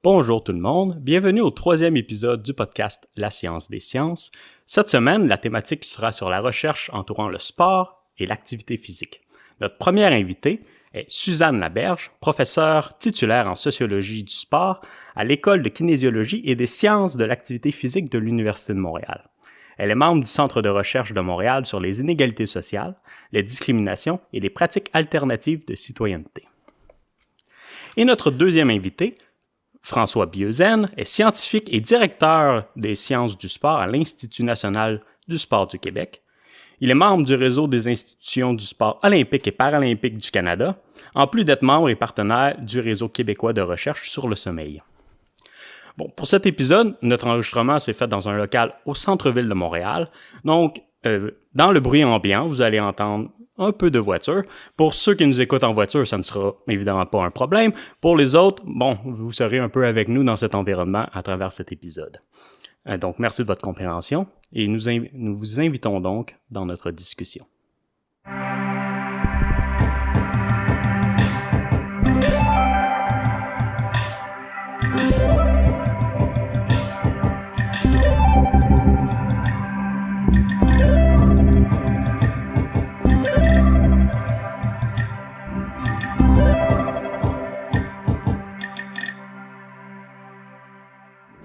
Bonjour tout le monde, bienvenue au troisième épisode du podcast La science des sciences. Cette semaine, la thématique sera sur la recherche entourant le sport et l'activité physique. Notre première invitée est Suzanne Laberge, professeure titulaire en sociologie du sport à l'École de kinésiologie et des sciences de l'activité physique de l'Université de Montréal. Elle est membre du Centre de recherche de Montréal sur les inégalités sociales, les discriminations et les pratiques alternatives de citoyenneté. Et notre deuxième invité, François Bieuzen, est scientifique et directeur des sciences du sport à l'Institut national du sport du Québec. Il est membre du réseau des institutions du sport olympique et paralympique du Canada, en plus d'être membre et partenaire du réseau québécois de recherche sur le sommeil. Bon, pour cet épisode, notre enregistrement s'est fait dans un local au centre-ville de Montréal. Donc, dans le bruit ambiant, vous allez entendre un peu de voiture. Pour ceux qui nous écoutent en voiture, ça ne sera évidemment pas un problème. Pour les autres, bon, vous serez un peu avec nous dans cet environnement à travers cet épisode. Donc, merci de votre compréhension et nous vous invitons donc dans notre discussion.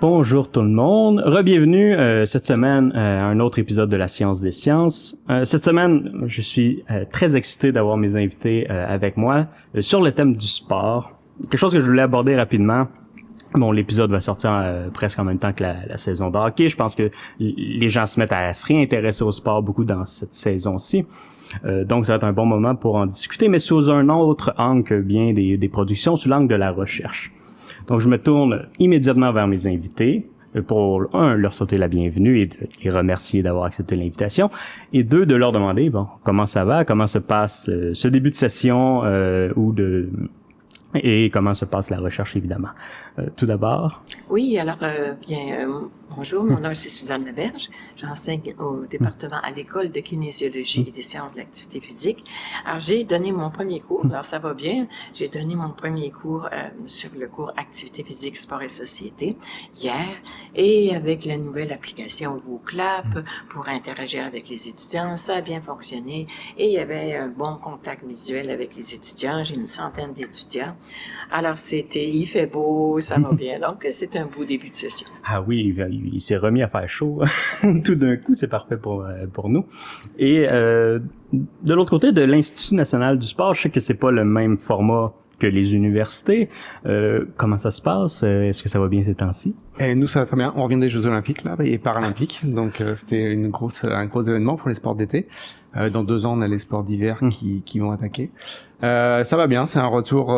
Bonjour tout le monde, re-bienvenue cette semaine à un autre épisode de La science des sciences. Cette semaine, je suis très excité d'avoir mes invités avec moi sur le thème du sport. Quelque chose que je voulais aborder rapidement. Bon, l'épisode va sortir presque en même temps que la saison de hockey. Je pense que les gens se mettent à se réintéresser au sport beaucoup dans cette saison-ci. Donc, ça va être un bon moment pour en discuter, mais sous un autre angle que bien des productions, sous l'angle de la recherche. Donc, je me tourne immédiatement vers mes invités pour, un, leur souhaiter la bienvenue et de les remercier d'avoir accepté l'invitation, et deux, de leur demander, bon, comment ça va, comment se passe ce début de session et comment se passe la recherche, évidemment. Tout d'abord. Oui, alors, bonjour, mon nom c'est Suzanne Laberge. J'enseigne au département à l'École de kinésiologie et des sciences de l'activité physique. Alors, j'ai donné mon premier cours, alors ça va bien. J'ai donné mon premier cours sur le cours activité physique, sport et société hier, et avec la nouvelle application WooClap pour interagir avec les étudiants, ça a bien fonctionné et il y avait un bon contact visuel avec les étudiants. J'ai une centaine d'étudiants. Alors, il fait beau, ça va bien. Donc, c'est un beau début de session. Ah oui, il s'est remis à faire chaud. Tout d'un coup, c'est parfait pour nous. Et de l'autre côté, de l'Institut national du sport, je sais que c'est pas le même format que les universités. Comment ça se passe? Est-ce que ça va bien ces temps-ci? Et nous, ça va très bien. On revient des Jeux Olympiques là et Paralympiques. Donc, c'était un gros événement pour les sports d'été. Dans 2 ans, on a les sports d'hiver qui vont attaquer. Ça va bien, c'est un retour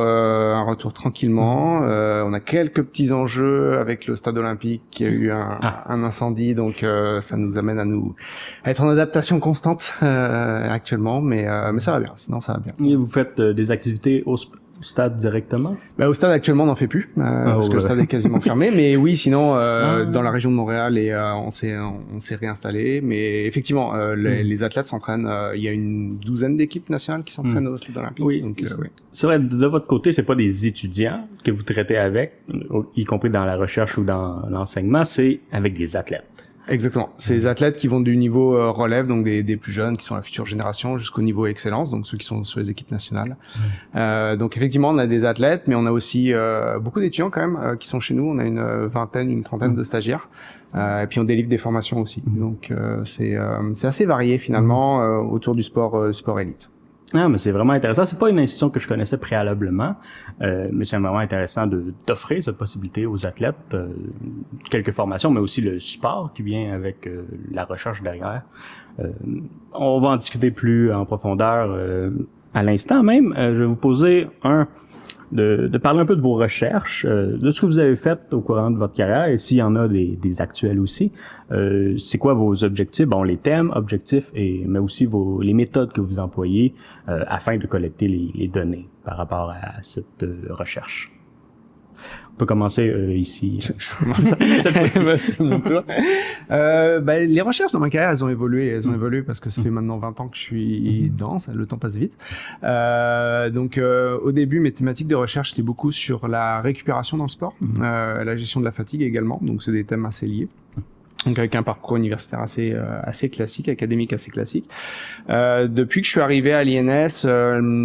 tranquillement. On a quelques petits enjeux avec le stade olympique qui a eu un incendie, donc ça nous amène à être en adaptation constante actuellement, mais ça va bien. Sinon, ça va bien. Et vous faites des activités au stade directement? Au stade actuellement, on n'en fait plus parce que le stade est quasiment fermé. Mais oui, sinon dans la région de Montréal, on s'est réinstallé. Mais effectivement, les athlètes s'entraînent. Il y a une 12aine d'équipes nationales qui s'entraînent au stade olympique. Oui, donc, oui. C'est vrai, de votre côté, c'est pas des étudiants que vous traitez avec, y compris dans la recherche ou dans l'enseignement, c'est avec des athlètes. Exactement. C'est les athlètes qui vont du niveau relève, donc des plus jeunes qui sont la future génération, jusqu'au niveau excellence, donc ceux qui sont sur les équipes nationales. Donc effectivement, on a des athlètes, mais on a aussi beaucoup d'étudiants quand même qui sont chez nous. On a une trentaine de stagiaires. Et puis on délivre des formations aussi. Donc c'est assez varié finalement autour du sport élite. Ah, mais c'est vraiment intéressant. C'est pas une institution que je connaissais préalablement, mais c'est vraiment intéressant d'offrir cette possibilité aux athlètes, quelques formations, mais aussi le support qui vient avec la recherche derrière. On va en discuter plus en profondeur à l'instant même. Je vais vous poser de parler un peu de vos recherches, de ce que vous avez fait au courant de votre carrière, et s'il y en a des actuels aussi. C'est quoi vos objectifs? Bon, les thèmes, objectifs, mais aussi les méthodes que vous employez afin de collecter les données par rapport à cette recherche. peut commencer ici. Je commence. C'est mon tour. Les recherches dans ma carrière, elles ont évolué. Elles ont évolué parce que ça fait maintenant 20 ans que je suis dedans. Le temps passe vite. Donc, au début, mes thématiques de recherche, c'était beaucoup sur la récupération dans le sport, la gestion de la fatigue également. Donc, c'est des thèmes assez liés. Donc avec un parcours universitaire assez classique, académique assez classique. Depuis que je suis arrivé à l'INS,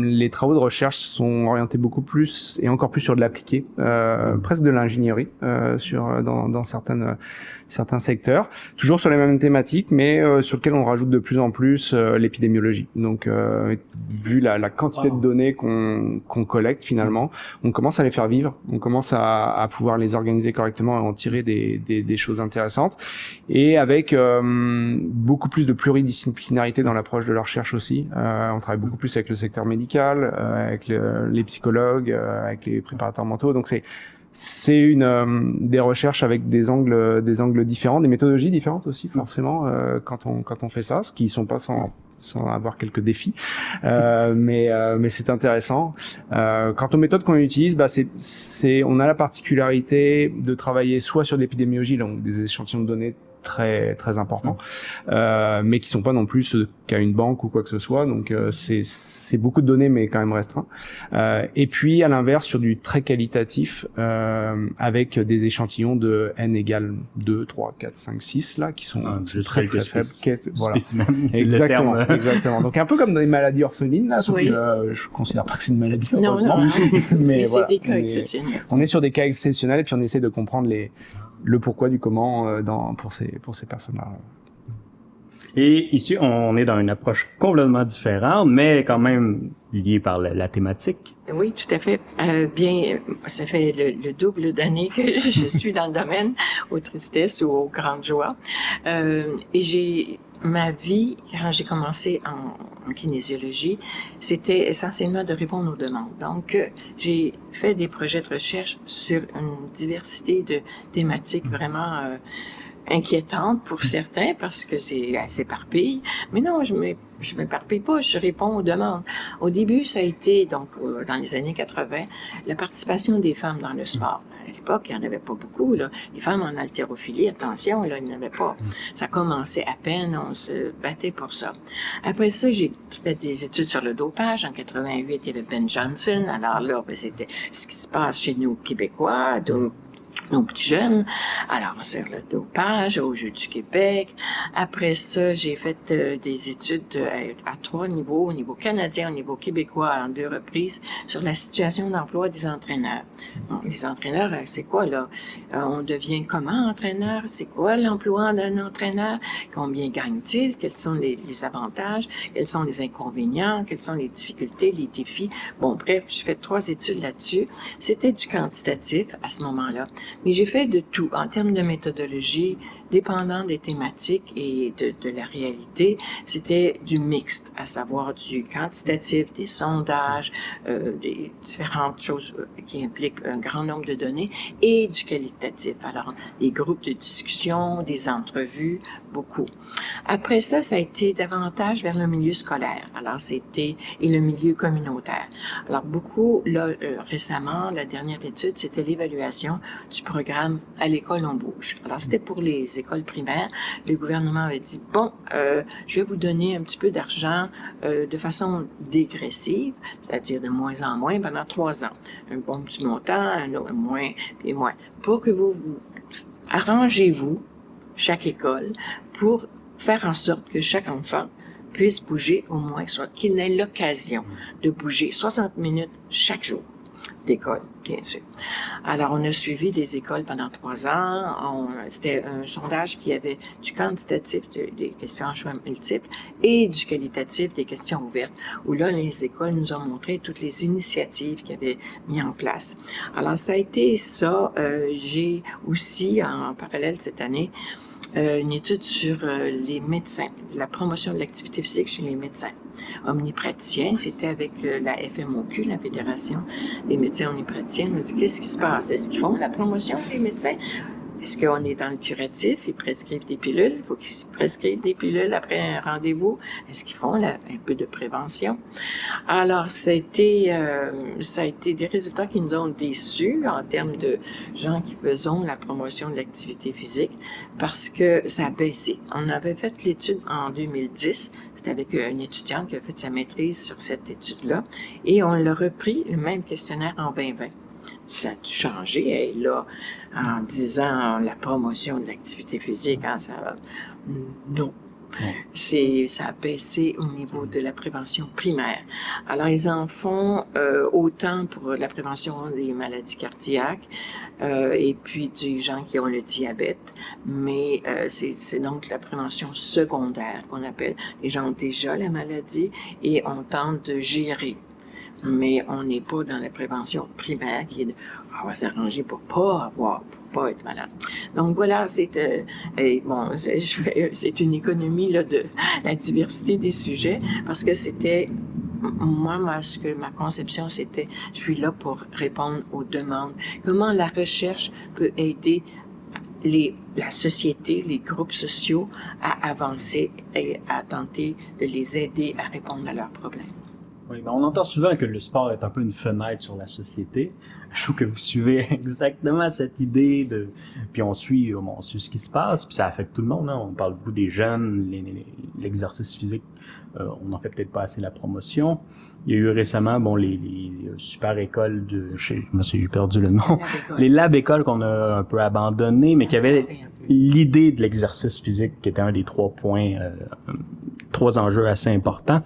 les travaux de recherche sont orientés beaucoup plus et encore plus sur de l'appliqué, presque de l'ingénierie dans certains secteurs, toujours sur les mêmes thématiques, mais sur lesquelles on rajoute de plus en plus l'épidémiologie. Donc, vu la quantité de données qu'on collecte finalement, on commence à les faire vivre, on commence à pouvoir les organiser correctement et en tirer des choses intéressantes, et avec beaucoup plus de pluridisciplinarité dans l'approche de la recherche aussi. On travaille beaucoup plus avec le secteur médical, avec les psychologues, avec les préparateurs mentaux. Donc c'est des recherches avec des angles différents, des méthodologies différentes aussi forcément quand on fait ça, ce qui sont pas sans avoir quelques défis, mais c'est intéressant. Quant aux méthodes qu'on utilise, on a la particularité de travailler soit sur l'épidémiologie, donc des échantillons de données très très importants, mais qui sont pas non plus ceux qu'a une banque ou quoi que ce soit. Donc c'est beaucoup de données, mais quand même restreint. Et puis à l'inverse, sur du très qualitatif, avec des échantillons de n égale 2, 3, 4, 5, 6 là, qui sont très très faibles. Voilà. Exactement. Donc un peu comme dans les maladies orphelines là, sauf que je considère pas que c'est une maladie, heureusement. Non. mais voilà, c'est des cas exceptionnels. On est sur des cas exceptionnels et puis on essaie de comprendre le pourquoi du comment pour ces personnes-là. Et ici, on est dans une approche complètement différente, mais quand même liée par la thématique. Oui, tout à fait. Ça fait le double d'années que je suis dans le domaine, aux tristesses ou aux grandes joies. Et ma vie, quand j'ai commencé en kinésiologie, c'était essentiellement de répondre aux demandes. Donc, j'ai fait des projets de recherche sur une diversité de thématiques vraiment inquiétantes pour certains parce que c'est assez éparpillé. Mais non, je m'éparpille pas, je réponds aux demandes. Au début, ça a été, donc, dans les années 80, la participation des femmes dans le sport. À l'époque, il n'y en avait pas beaucoup, là. Les femmes en haltérophilie, attention, là, il n'y en avait pas. Ça commençait à peine, on se battait pour ça. Après ça, j'ai fait des études sur le dopage. En 88, il y avait Ben Johnson. Alors là, c'était ce qui se passe chez nous, Québécois, nos petits jeunes. Alors, sur le dopage, aux Jeux du Québec. Après ça, j'ai fait des études à 3 niveaux, au niveau canadien, au niveau québécois, en 2 reprises, sur la situation d'emploi des entraîneurs. Bon, les entraîneurs, c'est quoi, là? On devient comment entraîneur? C'est quoi l'emploi d'un entraîneur? Combien gagne-t-il? Quels sont les avantages? Quels sont les inconvénients? Quelles sont les difficultés, les défis? Bon, bref, j'ai fait 3 études là-dessus. C'était du quantitatif à ce moment-là. Mais j'ai fait de tout en termes de méthodologie, dépendant des thématiques et de la réalité. C'était du mixte, à savoir du quantitatif, des sondages, des différentes choses qui impliquent un grand nombre de données, et du qualitatif. Alors, des groupes de discussion, des entrevues, beaucoup. Après ça, ça a été davantage vers le milieu scolaire. Alors, et le milieu communautaire. Alors, beaucoup, là, récemment, la dernière étude, c'était l'évaluation du programme À l'école on bouge. Alors, c'était pour les écoles primaires. Le gouvernement avait dit, bon, je vais vous donner un petit peu d'argent de façon dégressive, c'est-à-dire de moins en moins pendant 3 ans. Un bon petit montant, un autre moins, puis moins. Pour que vous arrangez-vous, chaque école, pour faire en sorte que chaque enfant puisse bouger au moins, soit qu'il ait l'occasion de bouger 60 minutes chaque jour d'école, bien sûr. Alors, on a suivi les écoles pendant 3 ans. C'était un sondage qui avait du quantitatif, des questions en choix multiples, et du qualitatif, des questions ouvertes, où là, les écoles nous ont montré toutes les initiatives qu'ils avaient mis en place. Alors, ça a été ça. J'ai aussi, en parallèle cette année, une étude sur les médecins, la promotion de l'activité physique chez les médecins omnipraticiens. C'était avec la FMOQ, la Fédération des médecins omnipraticiens. On m'a dit, qu'est-ce qui se passe? Est-ce qu'ils font la promotion des médecins Est-ce qu'on est dans le curatif? Ils prescrivent des pilules. Il faut qu'ils prescrivent des pilules après un rendez-vous. Est-ce qu'ils font un peu de prévention? Alors, ça a été des résultats qui nous ont déçus en termes de gens qui faisaient la promotion de l'activité physique parce que ça a baissé. On avait fait l'étude en 2010. C'était avec une étudiante qui a fait sa maîtrise sur cette étude-là. Et on l'a repris, le même questionnaire en 2020. Ça a changé, et là, en disant la promotion de l'activité physique, hein, non. Ça a baissé au niveau de la prévention primaire. Alors, ils en font autant pour la prévention des maladies cardiaques et puis des gens qui ont le diabète, mais c'est donc la prévention secondaire qu'on appelle. Les gens ont déjà la maladie et on tente de gérer. Mais on n'est pas dans la prévention primaire qui est on va s'arranger pour pas être malade. Donc voilà, c'est une économie là de la diversité des sujets parce que c'était ma conception c'était je suis là pour répondre aux demandes. Comment la recherche peut aider la société, les groupes sociaux à avancer et à tenter de les aider à répondre à leurs problèmes. Oui, ben on entend souvent que le sport est un peu une fenêtre sur la société. Je trouve que vous suivez exactement cette idée de... Puis on suit ce qui se passe, puis ça affecte tout le monde. Hein. On parle beaucoup des jeunes, l'exercice physique, on n'en fait peut-être pas assez la promotion. Il y a eu récemment, les super écoles j'ai perdu le nom, les lab écoles qu'on a un peu abandonnées, mais qui avaient l'idée de l'exercice physique qui était un des 3 points, 3 enjeux assez importants.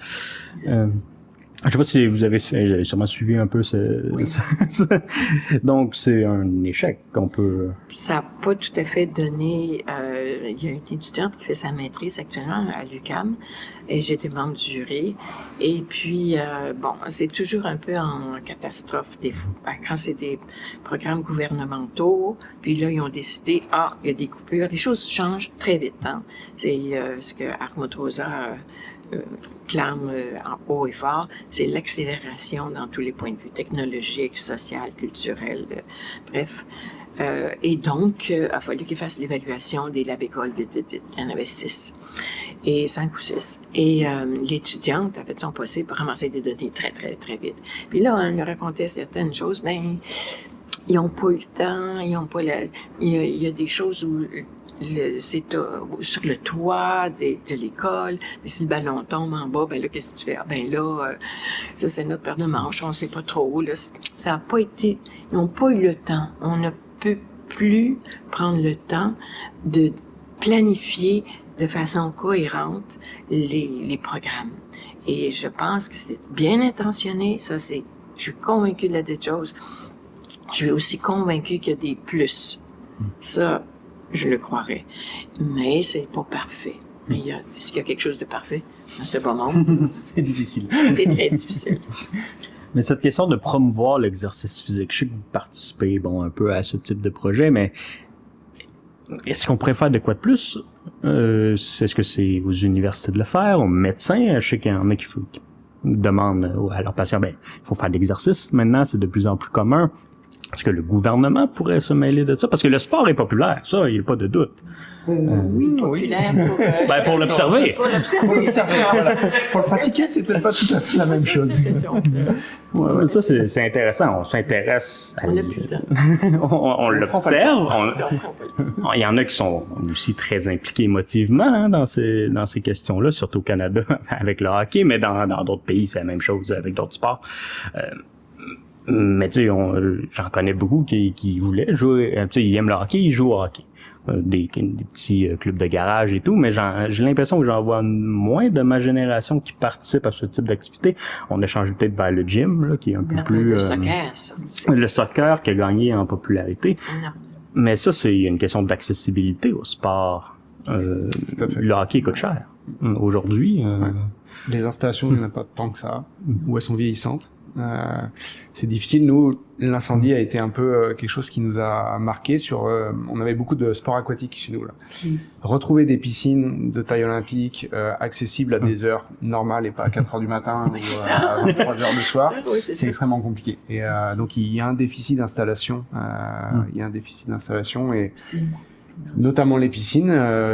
Je sais pas si vous avez sûrement suivi un peu donc c'est un échec qu'on peut... Ça n'a pas tout à fait donné... il y a une étudiante qui fait sa maîtrise actuellement à l'UQAM et j'étais membre du jury. Et puis, c'est toujours un peu en catastrophe des fois. Quand c'est des programmes gouvernementaux, puis là, ils ont décidé, il y a des coupures. Les choses changent très vite. Hein? C'est ce que Armotrosa clame en haut et fort, c'est l'accélération dans tous les points de vue, technologiques, social, culturel, bref. Et donc, il a fallu qu'ils fassent l'évaluation des lab-écoles vite. Il y en avait 5 ou 6. Et l'étudiante a fait son possible pour ramasser des données très, très, très vite. Puis là, on lui racontait certaines choses, ils n'ont pas eu le temps, il y a des choses où c'est sur le toit de l'école, mais si le ballon tombe en bas, là, qu'est-ce que tu fais? Ça, c'est notre paire de manches, on ne sait pas trop, là. Ça n'a pas été, ils n'ont pas eu le temps. On ne peut plus prendre le temps de planifier de façon cohérente les programmes. Et je pense que c'est bien intentionné, je suis convaincue de la dite chose. Je suis aussi convaincue qu'il y a des plus. Ça, je le croirais. Mais c'est pas parfait. Mais est-ce qu'il y a quelque chose de parfait dans ce bon monde? C'est difficile. C'est très difficile. Mais cette question de promouvoir l'exercice physique, je sais que vous participez un peu à ce type de projet, mais est-ce qu'on pourrait faire de quoi de plus? Est-ce que c'est aux universités de le faire, aux médecins? Je sais qu'il y en a qui demandent à leurs patients, il faut faire de l'exercice maintenant, c'est de plus en plus commun. Est-ce que le gouvernement pourrait se mêler de ça? Parce que le sport est populaire, ça, il n'y a pas de doute. Oui, populaire pour l'observer. Pour l'observer, voilà. Pour le pratiquer, c'est peut-être pas tout à fait la même chose. Ça, c'est intéressant. On s'intéresse à... On n'a plus le temps. on l'observe. Il y en a qui sont aussi très impliqués émotivement dans ces questions-là, surtout au Canada avec le hockey, mais dans d'autres pays, c'est la même chose avec d'autres sports. Mais tu sais, j'en connais beaucoup qui voulaient jouer, tu sais, ils aiment le hockey, ils jouent au hockey. Des petits clubs de garage et tout, mais j'ai l'impression que j'en vois moins de ma génération qui participent à ce type d'activité. On a changé peut-être vers le gym, là, qui est un peu plus... Le soccer, ça. Le soccer qui a gagné en popularité. Non. Mais ça, c'est une question d'accessibilité au sport. Le hockey coûte cher. Aujourd'hui... Les installations, il n'y en a pas tant que ça, ou elles sont vieillissantes. C'est difficile. Nous, l'incendie a été un peu quelque chose qui nous a marqué on avait beaucoup de sports aquatiques chez nous, là. Retrouver des piscines de taille olympique, accessibles à des heures normales et pas à 4 heures du matin ou à 23 heures le soir, c'est extrêmement compliqué. Et, donc, il y a un déficit d'installation, et notamment les piscines.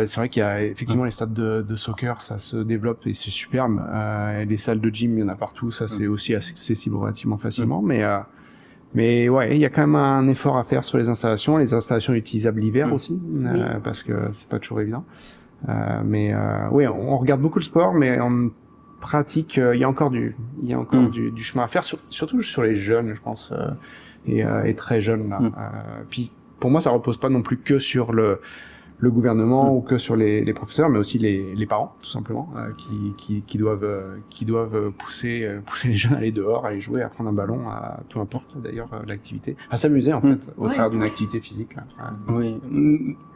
C'est vrai qu'il y a effectivement les stades de soccer, ça se développe et c'est superbe. Les salles de gym, il y en a partout, ça c'est aussi accessible relativement facilement. Mais ouais, il y a quand même un effort à faire sur les installations utilisables l'hiver aussi, parce que c'est pas toujours évident. Oui, on regarde beaucoup le sport, mais en pratique, il y a encore du chemin à faire, surtout sur les jeunes, je pense, et très jeunes là. Puis pour moi, ça repose pas non plus que sur le gouvernement ou que sur les professeurs, mais aussi les parents, tout simplement, qui doivent pousser les jeunes à aller dehors, à aller jouer, à prendre un ballon, peu importe d'ailleurs l'activité, à s'amuser en fait, au travers d'une activité physique. Là. Oui.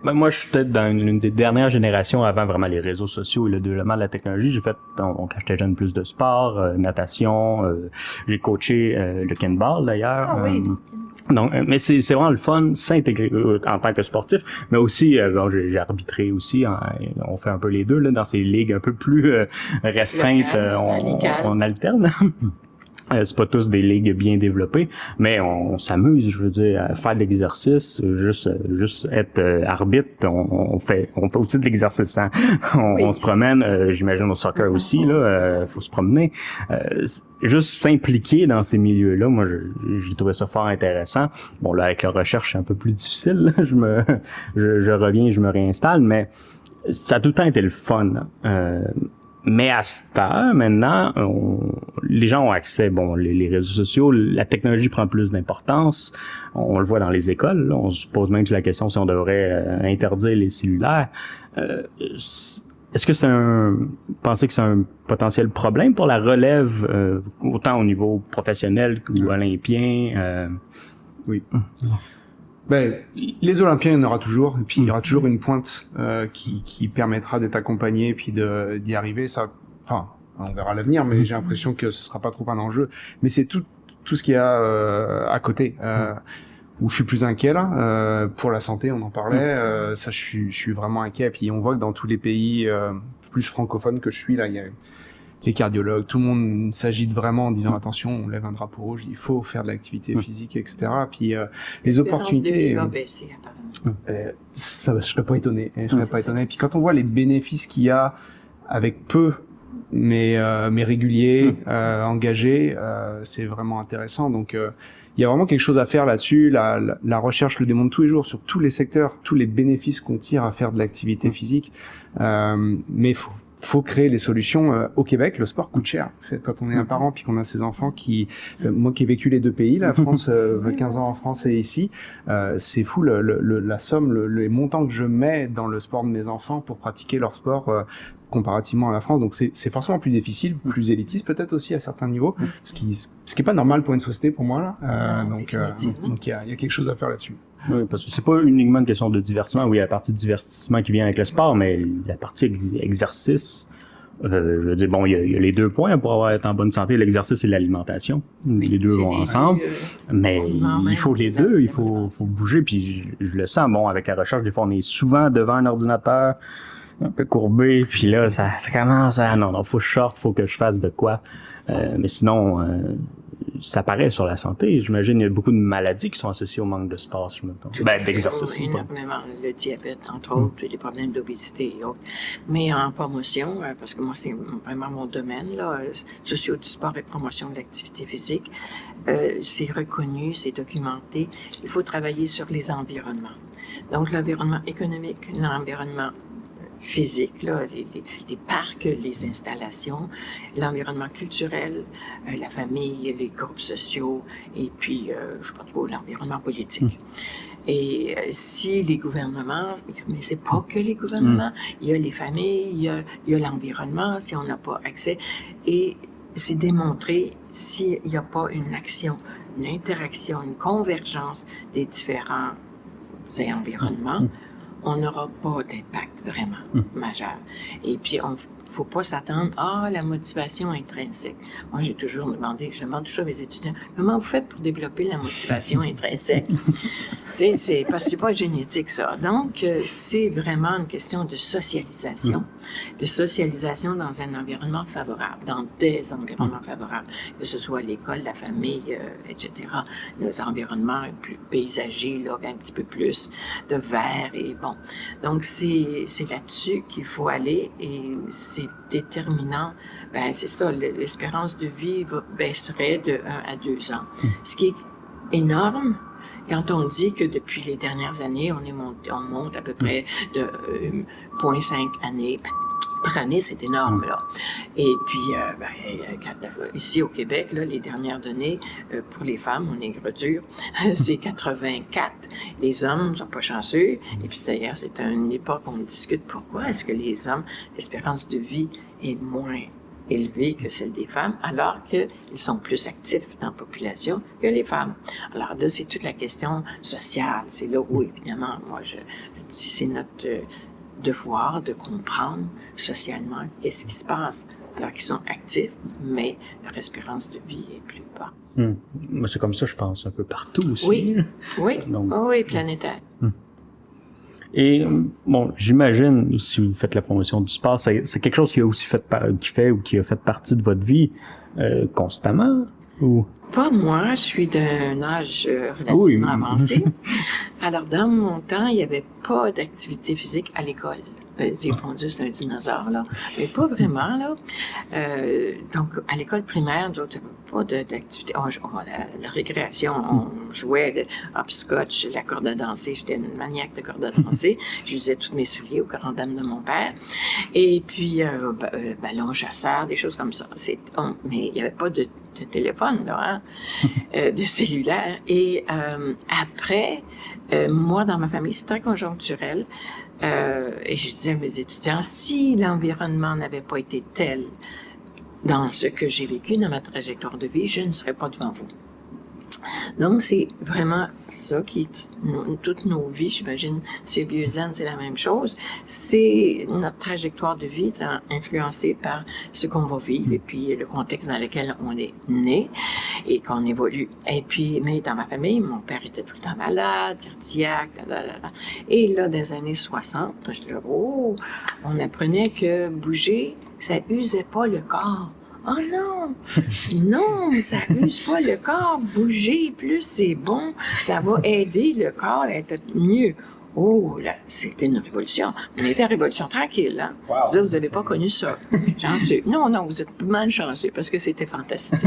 Ben, moi, je suis peut-être dans une des dernières générations avant vraiment les réseaux sociaux et le développement de la technologie. J'ai fait, quand j'étais jeune, plus de sport, natation, j'ai coaché le Kenball d'ailleurs. Ah oui. Donc, mais c'est vraiment le fun, s'intégrer en tant que sportif, mais aussi j'ai arbitré aussi. On fait un peu les deux là dans ces ligues un peu plus restreintes. On alterne. C'est pas tous des ligues bien développées, mais on s'amuse, je veux dire, à faire de l'exercice, juste être arbitre, on fait aussi de l'exercice, hein. On se promène, j'imagine au soccer aussi, là, faut se promener. Juste s'impliquer dans ces milieux-là, moi j'ai trouvé ça fort intéressant. Bon là, avec la recherche, c'est un peu plus difficile, là. Je reviens, je me réinstalle, mais ça a tout le temps été le fun, hein. Mais à cette heure, maintenant, les gens ont accès, les réseaux sociaux, la technologie prend plus d'importance. On le voit dans les écoles, là, on se pose même la question si on devrait interdire les cellulaires. Est-ce que pensez que c'est un potentiel problème pour la relève, autant au niveau professionnel qu'au olympien? Oui. Les Olympiens, il y en aura toujours, et puis il y aura toujours une pointe qui permettra d'être accompagné, puis d'y arriver. Ça, enfin, on verra l'avenir, mais j'ai l'impression que ce sera pas trop un enjeu. Mais c'est tout ce qu'il y a à côté, où je suis plus inquiet là. Pour la santé, on en parlait. Ça, je suis vraiment inquiet. Puis on voit que dans tous les pays plus francophones que je suis là, il y a les cardiologues, tout le monde s'agite vraiment en disant attention, on lève un drapeau rouge, il faut faire de l'activité physique, etc. Puis les opportunités, ça, je serais pas étonné. Puis quand on voit les bénéfices qu'il y a avec peu, mais réguliers, engagés, c'est vraiment intéressant. Donc il y a vraiment quelque chose à faire là-dessus. La recherche le démontre tous les jours sur tous les secteurs, tous les bénéfices qu'on tire à faire de l'activité physique. Mais faut créer les solutions. Au Québec, le sport coûte cher. Quand on est un parent puis qu'on a ses enfants moi qui ai vécu les deux pays, la France, 15 ans en France et ici, c'est fou la somme, les montants que je mets dans le sport de mes enfants pour pratiquer leur sport comparativement à la France. Donc c'est forcément plus difficile, plus élitiste peut-être aussi à certains niveaux, ce qui est pas normal pour une société pour moi là. Donc il y a quelque chose à faire là-dessus. Oui, parce que c'est pas uniquement une question de divertissement. Oui, il y a la partie divertissement qui vient avec le sport, mais la partie exercice, je veux dire, il y a les deux points pour être en bonne santé, l'exercice et l'alimentation. Les deux vont ensemble. Mais il faut les deux, il faut bouger. Puis je le sens, avec la recherche, des fois, on est souvent devant un ordinateur, un peu courbé, puis là, ça commence à... Non, faut que je sorte, faut que je fasse de quoi. Mais sinon... ça paraît sur la santé. J'imagine il y a beaucoup de maladies qui sont associées au manque de sport, je me trompe. D'exercice. Énormément. Le diabète, entre autres, les problèmes d'obésité et autres. Mais en promotion, parce que moi, c'est vraiment mon domaine, là, sociaux du sport et promotion de l'activité physique, c'est reconnu, c'est documenté. Il faut travailler sur les environnements. Donc, l'environnement économique, l'environnement physique, là, les parcs, les installations, l'environnement culturel, la famille, les groupes sociaux, et puis, je sais pas trop, l'environnement politique. Et si les gouvernements, mais c'est pas que les gouvernements, il y a les familles, il y a l'environnement, si on n'a pas accès, et c'est démontré s'il n'y a pas une action, une interaction, une convergence des différents environnements, on n'aura pas d'impact vraiment majeur. Et puis, faut pas s'attendre la motivation intrinsèque. Moi, je demande toujours à mes étudiants, comment vous faites pour développer la motivation intrinsèque? C'est parce que c'est pas génétique, ça. Donc, c'est vraiment une question de socialisation dans un environnement favorable, dans des environnements favorables, que ce soit l'école, la famille, etc. Nos environnements plus paysagers, là, un petit peu plus de vert et bon. Donc, c'est là-dessus qu'il faut aller et c'est déterminant. Ben, c'est ça, l'espérance de vie baisserait de 1 à 2 ans. Ce qui est énorme quand on dit que depuis les dernières années, on monte à peu près de 0,5 années par année, c'est énorme, là. Et puis, ici au Québec, là, les dernières données, pour les femmes, on est dur, c'est 84. Les hommes sont pas chanceux. Et puis d'ailleurs, c'est une époque où on discute pourquoi est-ce que les hommes, l'espérance de vie est moins élevée que celle des femmes, alors qu'ils sont plus actifs dans la population que les femmes. Alors là, c'est toute la question sociale. C'est là où, évidemment, moi, je dis, c'est notre devoir de comprendre socialement qu'est-ce qui se passe alors qu'ils sont actifs, mais leur espérance de vie est plus basse. C'est comme ça, je pense, un peu partout aussi. Oui, donc, oui, planétaire. Et bon, j'imagine, si vous faites la promotion du sport, c'est quelque chose qui a aussi qui a fait partie de votre vie constamment, ou? Pas moi, je suis d'un âge relativement avancé. Alors, dans mon temps, il n'y avait pas d'activité physique à l'école. J'ai répondu, c'est un dinosaure, là. Mais pas vraiment, là. Donc, à l'école primaire, nous autres, il n'y avait pas d'activité. La récréation, on jouait de hopscotch, la corde à danser. J'étais une maniaque de corde à danser. J'usais tous mes souliers aux grandes dames de mon père. Et puis, ballon chasseur, des choses comme ça. Mais il n'y avait pas de téléphone, là, de cellulaire. Et après, moi, dans ma famille, c'est très conjoncturel. Et je disais à mes étudiants, si l'environnement n'avait pas été tel dans ce que j'ai vécu dans ma trajectoire de vie, je ne serais pas devant vous. Donc, c'est vraiment ça qui est toutes nos vies, j'imagine, chez Biozen, c'est la même chose. C'est notre trajectoire de vie influencée par ce qu'on va vivre et puis le contexte dans lequel on est né et qu'on évolue. Et puis, mais dans ma famille, mon père était tout le temps malade, cardiaque, Et là, dans les années 60, on apprenait que bouger, ça usait pas le corps. Oh non! Non, ça use pas le corps. Bouger plus, c'est bon. Ça va aider le corps à être mieux. Oh, là, c'était une révolution. On était en révolution tranquille, hein? Wow. Vous n'avez pas connu ça. Chanceux. Non, vous êtes mal chanceux parce que c'était fantastique.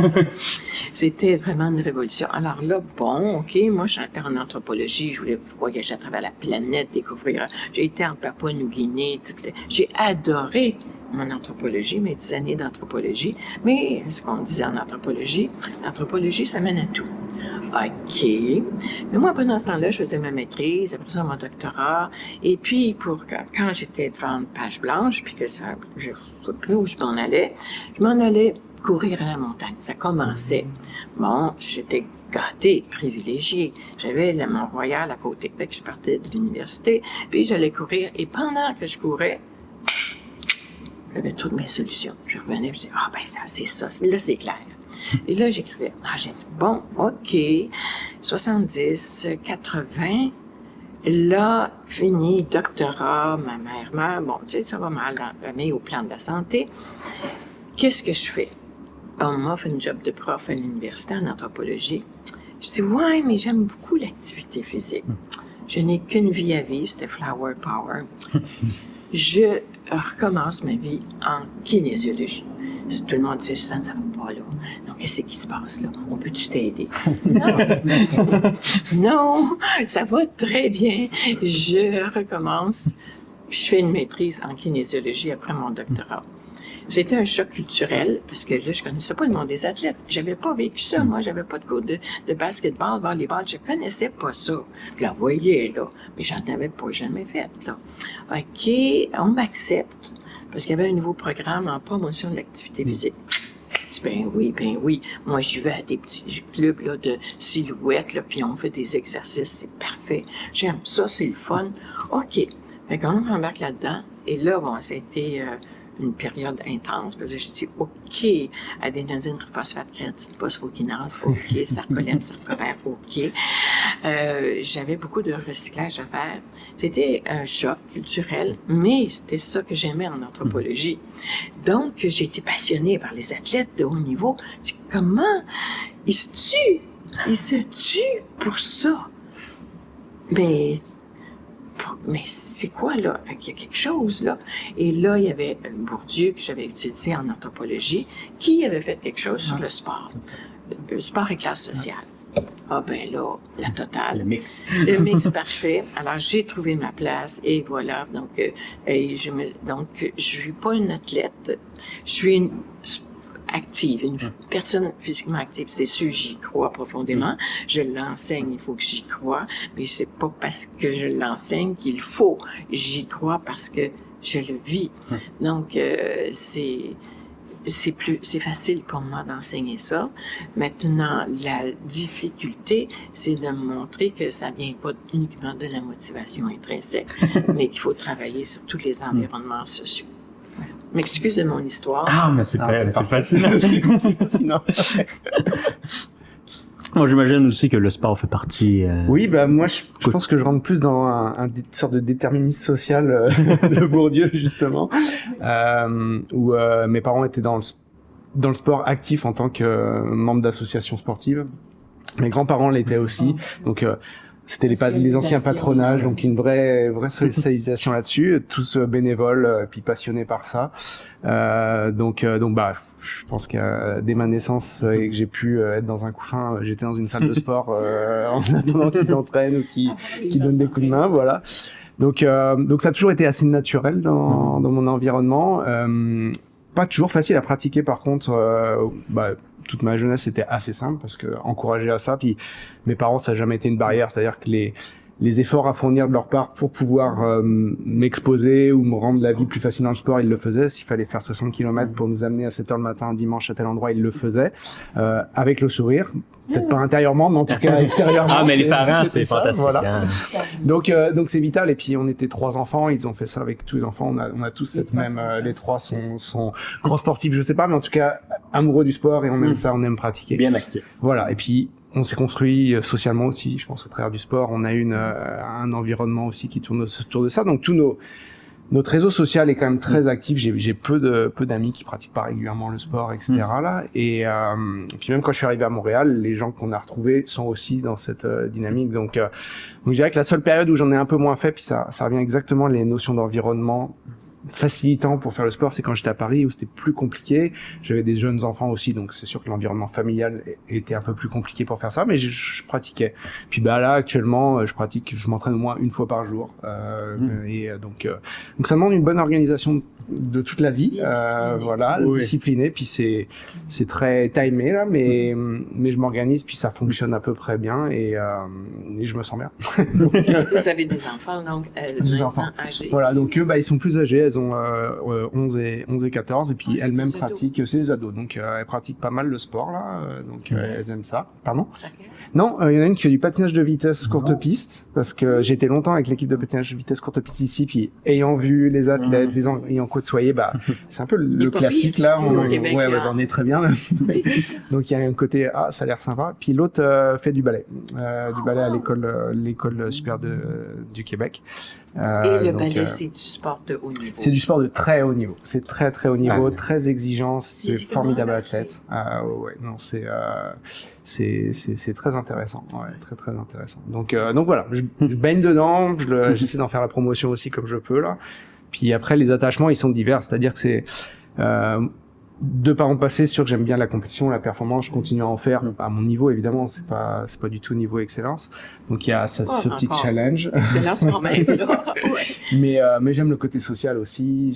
C'était vraiment une révolution. Alors là, bon, OK, moi, je suis encore en anthropologie. Je voulais voyager à travers la planète, découvrir. J'ai été en Papouasie-Nouvelle-Guinée. J'ai adoré mon anthropologie, mes 10 années d'anthropologie. Mais ce qu'on disait en anthropologie, l'anthropologie, ça mène à tout. OK. Mais moi, pendant ce temps-là, je faisais ma maîtrise, après ça, mon doctorat. Et puis, quand j'étais devant une page blanche, puis que ça, je ne sais plus où je m'en allais courir à la montagne. Ça commençait. Bon, j'étais gâtée, privilégiée. J'avais le Mont-Royal à côté. Fait que je partais de l'université, puis j'allais courir. Et pendant que je courais, j'avais toutes mes solutions. Je revenais, je me disais, c'est ça. Là, c'est clair. Et là, j'écrivais. J'ai dit, bon, OK, 70, 80, là, fini, doctorat, ma mère, bon, tu sais, ça va mal dans la famille au plan de la santé. Qu'est-ce que je fais? On m'offre une job de prof à l'université en anthropologie. Je dis, ouais, mais j'aime beaucoup l'activité physique. Je n'ai qu'une vie à vivre, c'était Flower Power. Je recommence ma vie en kinésiologie. Tout le monde dit, Suzanne, ça va pas là. Donc, qu'est-ce qui se passe là? On peut-tu t'aider? Non, ça va très bien. Je recommence. Je fais une maîtrise en kinésiologie après mon doctorat. C'était un choc culturel, parce que là, je connaissais pas le monde des athlètes. J'avais pas vécu ça. Moi, j'avais pas de cours de basketball, volleyball. Je connaissais pas ça. Je la voyais, là. Mais j'en avais pas jamais fait, là. OK, on m'accepte, parce qu'il y avait un nouveau programme en promotion de l'activité physique. Je dis, ben oui. Moi, j'y vais à des petits clubs, là, de silhouettes, là, puis on fait des exercices. C'est parfait. J'aime ça, c'est le fun. OK. Fait qu'on embarque là-dedans. Et là, bon, c'était une période intense. Puis là, j'ai dit, OK, adénosine, triphosphate, créatine, phosphokinase, OK, sarcolème, sarcovert, OK. J'avais beaucoup de recyclage à faire. C'était un choc culturel, mais c'était ça que j'aimais en anthropologie. Donc, j'ai été passionnée par les athlètes de haut niveau. Je dis, comment ils se tuent? Ils se tuent pour ça. Mais c'est quoi, là? Fait qu'il y a quelque chose, là. Et là, il y avait Bourdieu, que j'avais utilisé en anthropologie, qui avait fait quelque chose sur le sport. Le sport et classe sociale. Ah ben là, la totale. Le mix. Le mix parfait. Alors, j'ai trouvé ma place et voilà. Donc, je suis pas une athlète. Je suis une active, une personne physiquement active, c'est sûr, j'y crois profondément. Je l'enseigne, il faut que j'y croie, mais c'est pas parce que je l'enseigne qu'il faut. J'y crois parce que je le vis. Donc, c'est facile pour moi d'enseigner ça. Maintenant, la difficulté, c'est de montrer que ça vient pas uniquement de la motivation intrinsèque, mais qu'il faut travailler sur tous les environnements sociaux. M'excuse de mon histoire. Ah, mais c'est fascinant. C'est fascinant. Moi, j'imagine aussi que le sport fait partie... Oui, bah moi, je pense que je rentre plus dans une sorte de déterminisme social de Bourdieu, justement, où mes parents étaient dans le sport actif en tant que membre d'associations sportives. Mes grands-parents l'étaient aussi, donc... C'était les anciens patronages, donc une vraie socialisation là-dessus, tous bénévoles, puis passionnés par ça. Donc bah, je pense que dès ma naissance et que j'ai pu être dans un couffin, j'étais dans une salle de sport en attendant qu'ils s'entraînent ou qu'ils donnent des coups de main, voilà. Donc ça a toujours été assez naturel dans mon environnement. Pas toujours facile à pratiquer, par contre. Toute ma jeunesse était assez simple parce que encouragé à ça, puis mes parents, ça n'a jamais été une barrière, c'est-à-dire que les efforts à fournir de leur part pour pouvoir m'exposer ou me rendre la vie plus facile dans le sport, ils le faisaient. S'il fallait faire 60 km pour nous amener à 7h le matin un dimanche à tel endroit, ils le faisaient avec le sourire, peut-être pas intérieurement, mais en tout cas extérieurement. Ah, mais les parents, c'est ça, fantastique. Voilà. Donc c'est vital. Et puis on était 3 enfants, ils ont fait ça avec tous les enfants. On a tous cette même. Les 3 sont grands sportifs, je sais pas, mais en tout cas amoureux du sport et on aime ça, on aime pratiquer. Bien actif. Voilà. Et puis on s'est construit socialement aussi, je pense, au travers du sport. On a un environnement aussi qui tourne autour de ça. Donc notre réseau social est quand même très actif. J'ai peu d'amis qui pratiquent pas régulièrement le sport, etc. là. Et puis même quand je suis arrivé à Montréal, les gens qu'on a retrouvés sont aussi dans cette dynamique. Donc je dirais que la seule période où j'en ai un peu moins fait, puis ça revient exactement les notions d'environnement facilitant pour faire le sport, c'est quand j'étais à Paris où c'était plus compliqué. J'avais des jeunes enfants aussi, donc c'est sûr que l'environnement familial était un peu plus compliqué pour faire ça, mais je pratiquais. Puis là actuellement, je m'entraîne au moins une fois par jour, et donc ça demande une bonne organisation de toute la vie, voilà, discipliné. Puis c'est très timé là, mais je m'organise, puis ça fonctionne à peu près bien et je me sens bien. Donc, vous avez des enfants, donc des enfants âgés. Voilà, donc eux, ils sont plus âgés. Elles ont 11 et 14 et puis elles-mêmes pratiquent, c'est des ados, donc elles pratiquent pas mal le sport là, donc elles aiment ça. Pardon ? Non, il y en a une qui fait du patinage de vitesse courte piste, parce que j'ai été longtemps avec l'équipe de patinage de vitesse courte piste ici, puis ayant vu les athlètes, ayant côtoyé, c'est un peu le classique là, on est très bien. Donc il y a un côté, ça a l'air sympa. Puis l'autre fait du ballet à l'école supérieure du Québec. Et le ballet, c'est du sport de haut niveau. C'est du sport de très haut niveau. C'est très très haut niveau, très exigeant. C'est formidable athlète. Non, c'est très intéressant. Ouais, très très intéressant. Donc voilà, je baigne dedans. J'essaie d'en faire la promotion aussi comme je peux là. Puis après, les attachements, ils sont divers. C'est-à-dire que c'est de par mon passé, c'est sûr que j'aime bien la compétition, la performance, je continue à en faire à mon niveau, évidemment, c'est pas du tout niveau excellence. Donc il y a ce petit challenge. Excellence quand même, là. Mais j'aime le côté social aussi,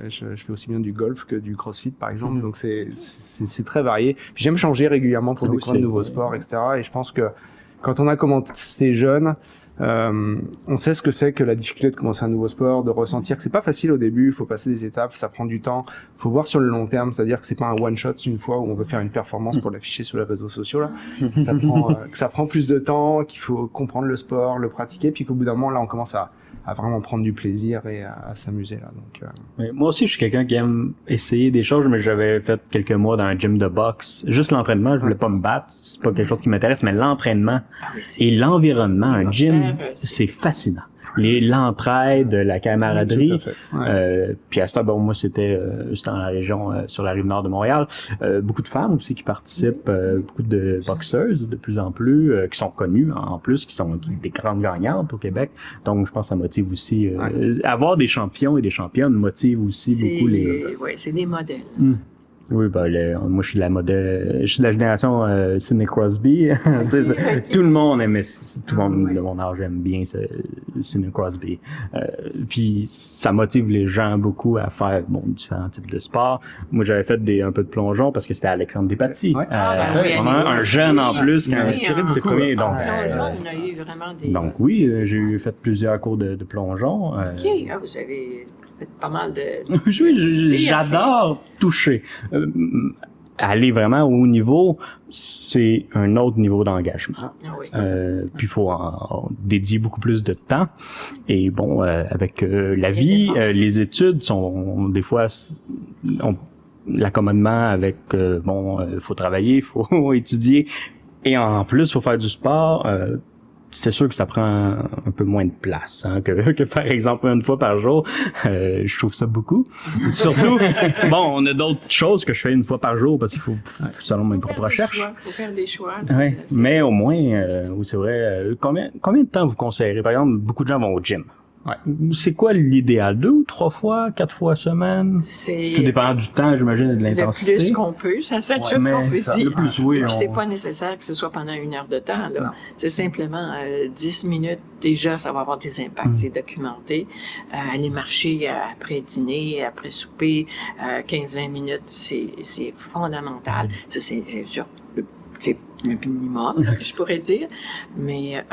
je fais aussi bien du golf que du crossfit par exemple, donc c'est très varié. Puis j'aime changer régulièrement pour découvrir de nouveaux sports, etc. Et je pense que quand on a commencé jeune, on sait ce que c'est que la difficulté de commencer un nouveau sport, de ressentir que c'est pas facile au début, il faut passer des étapes, ça prend du temps, faut voir sur le long terme, c'est-à-dire que c'est pas un one shot une fois où on veut faire une performance pour l'afficher sur les réseaux sociaux là, ça prend plus de temps, qu'il faut comprendre le sport, le pratiquer, puis qu'au bout d'un moment là on commence à à vraiment prendre du plaisir et à s'amuser là. Donc, Oui, moi aussi, je suis quelqu'un qui aime essayer des choses, mais j'avais fait quelques mois dans un gym de boxe. Juste l'entraînement, je voulais pas me battre, c'est pas quelque chose qui m'intéresse, mais l'entraînement et l'environnement, un gym, c'est fascinant. L'entraide, la camaraderie. Tout à fait. Ouais. Puis à ce temps, bon, moi c'était dans la région sur la rive nord de Montréal, beaucoup de femmes aussi qui participent, beaucoup de boxeuses de plus en plus qui sont connues en plus, qui sont des grandes gagnantes au Québec. Donc je pense que ça motive aussi avoir des champions et des championnes motive aussi beaucoup les. Oui, c'est des modèles. Oui, moi je suis je suis de la génération Sidney Crosby. Tout le monde aimait, tout le monde de mon âge aime bien Sidney Crosby. Puis ça motive les gens beaucoup à faire différents types de sports. Moi j'avais fait un peu de plongeon parce que c'était Alexandre Despatie. Un jeune en plus qui a inspiré de ses premiers. Donc, plongeon, on a eu vraiment des. Donc oui, j'ai fait plusieurs cours de plongeon. OK, vous avez pas mal de. J'adore toucher. Aller vraiment au haut niveau, c'est un autre niveau d'engagement. Puis il faut en dédier beaucoup plus de temps. Et bon, avec la vie, les études sont des fois l'accommodement avec faut travailler, faut étudier, et en plus faut faire du sport. C'est sûr que ça prend un peu moins de place que par exemple une fois par jour. Je trouve ça beaucoup. Surtout, on a d'autres choses que je fais une fois par jour parce qu'il faut, selon mes propres recherches. Il faut faire des choix. Mais au moins, c'est vrai, combien de temps vous conseillerez? Par exemple, beaucoup de gens vont au gym. Ouais. C'est quoi l'idéal? 2 ou 3 fois, 4 fois semaine? Tout dépend du temps, j'imagine, et de l'intensité. Le plus qu'on peut, c'est la seule chose qu'on peut dire. Le plus, oui. Puis c'est pas nécessaire que ce soit pendant 1 heure de temps, là. C'est simplement 10 minutes, déjà, ça va avoir des impacts, c'est documenté. Aller marcher après dîner, après souper, 15-20 minutes, c'est fondamental. Ça, c'est sûr, c'est le minimum, que je pourrais dire. Mais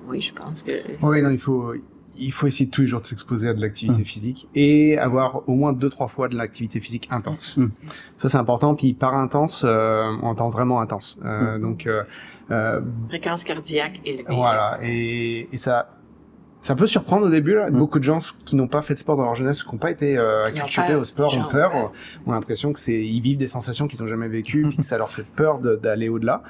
oui, je pense que... Oui, non, il faut essayer toujours de s'exposer à de l'activité physique et avoir au moins 2-3 fois de l'activité physique intense. Ça, c'est important. Puis par intense, on entend vraiment intense. Donc fréquence cardiaque élevée. Voilà. Et ça peut surprendre au début, là. Beaucoup de gens qui n'ont pas fait de sport dans leur jeunesse, qui n'ont pas été acculturés au sport, ont peur, ont l'impression que ils vivent des sensations qu'ils n'ont jamais vécues, puis que ça leur fait peur d'aller au-delà.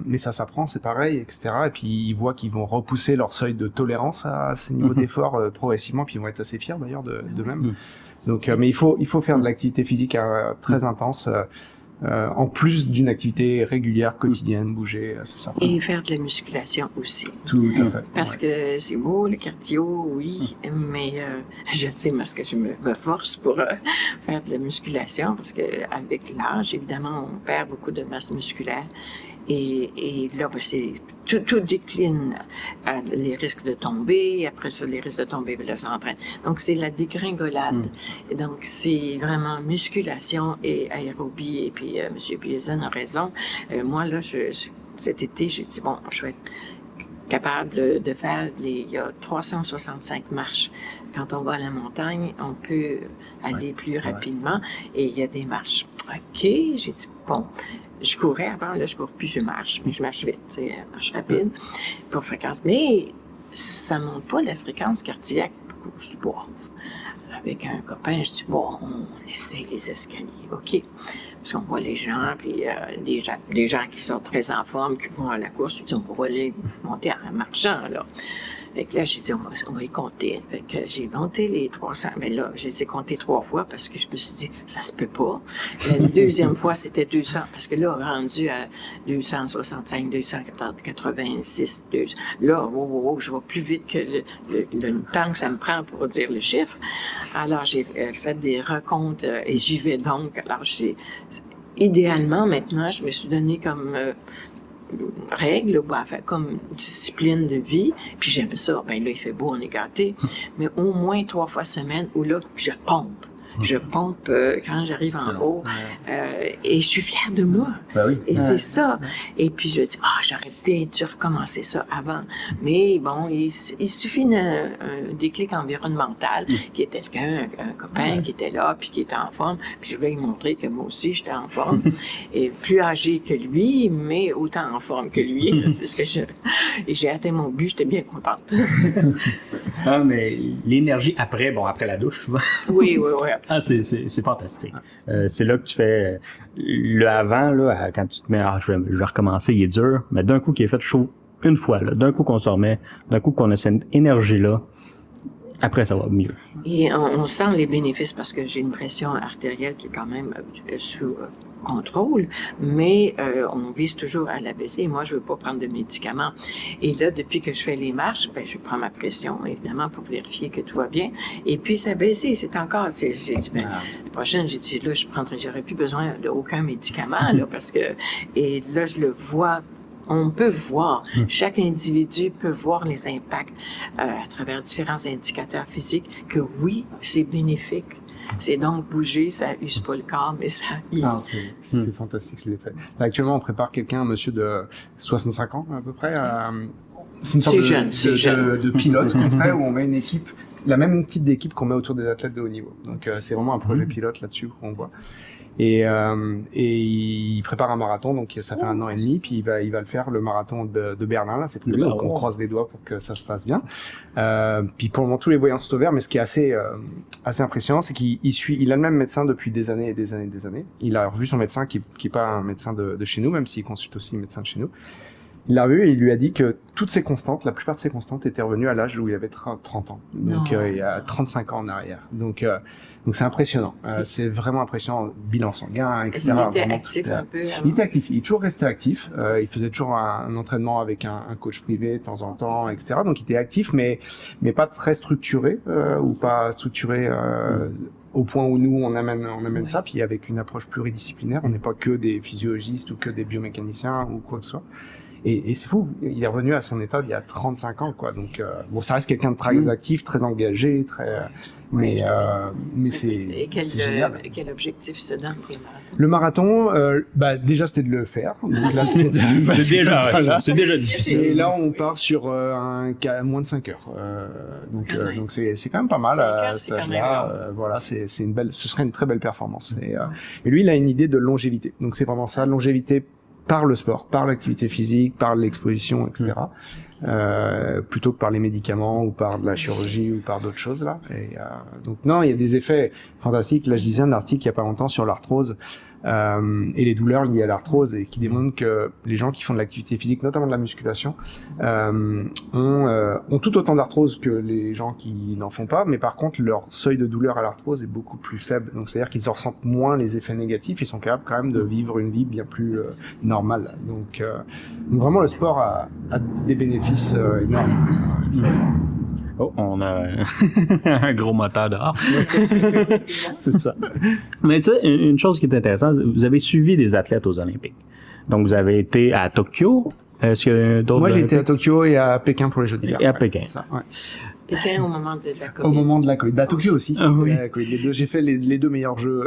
Mais ça s'apprend, c'est pareil, etc. Et puis ils voient qu'ils vont repousser leur seuil de tolérance à ces niveaux d'effort progressivement, puis ils vont être assez fiers d'ailleurs d'eux-mêmes. Donc, mais il faut faire de l'activité physique très intense. En plus d'une activité régulière, quotidienne, bouger, c'est ça. Et faire de la musculation aussi. Tout à fait. Parce que c'est beau, le cardio, oui, mais je sais, parce que je me force pour faire de la musculation, parce que avec l'âge, évidemment, on perd beaucoup de masse musculaire. Et là, c'est tout décline. Les risques de tomber, après ça, les risques de tomber, là, ça entraîne. Donc, c'est la dégringolade. Et donc, c'est vraiment musculation et aérobie. Et puis, M. Pieson a raison. Moi, là, cet été, j'ai dit, je vais être capable de faire il y a 365 marches. Quand on va à la montagne, on peut aller plus rapidement et il y a des marches. OK, j'ai dit, je courais avant, là, je cours plus, je marche, mais je marche vite, marche rapide pour fréquence. Mais ça monte pas la fréquence cardiaque beaucoup. Je dis, avec un copain, je dis, on essaye les escaliers, OK. Parce qu'on voit les gens, puis des gens qui sont très en forme, qui vont à la course, je dis, on va aller monter en marchant, là. Fait que là, j'ai dit, on va y compter. Fait que j'ai monté les 300. Mais là, j'ai dit compter 3 fois parce que je me suis dit, ça se peut pas. La deuxième fois, c'était 200. Parce que là, rendu à 265, 286, 200. Là, je vais plus vite que le temps que ça me prend pour dire le chiffre. Alors, j'ai fait des recomptes et j'y vais donc. Alors, idéalement, maintenant, je me suis donné comme... règle, comme discipline de vie, puis j'aime ça. Là, il fait beau, on est gâtés, mais au moins 3 fois semaine où là, je pompe. Je pompe quand j'arrive en haut. Et je suis fière de moi. Ben oui. Et c'est ça. Et puis je dis, j'aurais bien dû recommencer ça avant. Mais bon, il suffit d'un déclic environnemental qui était un copain qui était là, puis qui était en forme. Puis je voulais lui montrer que moi aussi, j'étais en forme. Et plus âgé que lui, mais autant en forme que lui. C'est ce que Et j'ai atteint mon but, j'étais bien contente. Ah, mais l'énergie après la douche, souvent. Oui. Ah, c'est fantastique. C'est là que tu fais le avant, là, quand tu te mets, je vais recommencer, il est dur, mais d'un coup qui est fait chaud une fois, là, d'un coup qu'on s'en remet, d'un coup qu'on a cette énergie-là, après ça va mieux. Et on sent les bénéfices parce que j'ai une pression artérielle qui est quand même sous contrôle, mais on vise toujours à la baisser. Moi, je veux pas prendre de médicaments. Et là, depuis que je fais les marches, je prends ma pression, évidemment, pour vérifier que tout va bien. Et puis, ça a baissé. C'est encore... J'ai dit, la prochaine, j'ai dit, là, j'aurais plus besoin d'aucun médicament, là, parce que... Et là, je le vois. On peut voir, chaque individu peut voir les impacts à travers différents indicateurs physiques que oui, c'est bénéfique. C'est donc bouger, ça use pas le corps, mais ça... C'est fantastique, c'est l'effet. Là, actuellement, on prépare quelqu'un, un monsieur de 65 ans à peu près. C'est une sorte de pilote qu'on fait, où on met une équipe, la même type d'équipe qu'on met autour des athlètes de haut niveau. Donc c'est vraiment un projet pilote là-dessus qu'on voit. Et il prépare un marathon, donc ça fait 1 an et demi, puis il va le faire, le marathon de Berlin, là, c'est prévu, donc on croise les doigts pour que ça se passe bien. Puis pour le moment, tous les voyants sont au vert, mais ce qui est assez impressionnant, c'est il a le même médecin depuis des années et des années et des années. Il a revu son médecin, qui est pas un médecin de chez nous, même s'il consulte aussi un médecin de chez nous. Il l'a revu et il lui a dit que toutes ses constantes, la plupart de ses constantes étaient revenues à l'âge où il avait 30 ans. Donc il y a 35 ans en arrière. Donc c'est impressionnant. C'est vraiment impressionnant. Bilan sanguin, etc. Il était actif un peu. Il était actif. Il est toujours resté actif. Il faisait toujours un entraînement avec un coach privé de temps en temps, etc. Donc il était actif, mais pas très structuré ou pas structuré. Au point où nous on amène ça, puis avec une approche pluridisciplinaire, on n'est pas que des physiologistes ou que des biomécaniciens ou quoi que ce soit. Et c'est fou, il est revenu à son état d'il y a 35 ans, quoi. Donc ça reste quelqu'un de très actif, très engagé, mais c'est génial. Quel objectif se donne pour Le le marathon? marathon, déjà c'était de le faire. Donc là c'est déjà difficile. Et là on part sur moins de 5 heures. Donc c'est quand même pas mal à cet âge-là. Voilà, ce serait une très belle performance. Et lui, il a une idée de longévité. Donc c'est vraiment ça, longévité par le sport, par l'activité physique, par l'exposition, etc. Plutôt que par les médicaments ou par de la chirurgie ou par d'autres choses là. Et donc non, il y a des effets fantastiques. Là, je lisais un article il y a pas longtemps sur l'arthrose et les douleurs liées à l'arthrose et qui démontrent que les gens qui font de l'activité physique, notamment de la musculation, ont tout autant d'arthrose que les gens qui n'en font pas, mais par contre leur seuil de douleur à l'arthrose est beaucoup plus faible. Donc c'est-à-dire qu'ils en ressentent moins les effets négatifs et sont capables quand même de vivre une vie bien plus normale. Donc vraiment le sport a des bénéfices énormes. C'est ça. Oh, on a un gros moteur dehors. C'est ça. Mais tu sais, une chose qui est intéressante, vous avez suivi des athlètes aux Olympiques. Donc, vous avez été à Tokyo. Est-ce que d'autres... Moi, j'ai été à Tokyo et à Pékin pour les Jeux d'hiver. Et à Pékin. Ça, ouais. Pékin au moment de la COVID. Au moment de la COVID. À Tokyo aussi. Oui. Les deux, j'ai fait les 2 meilleurs jeux.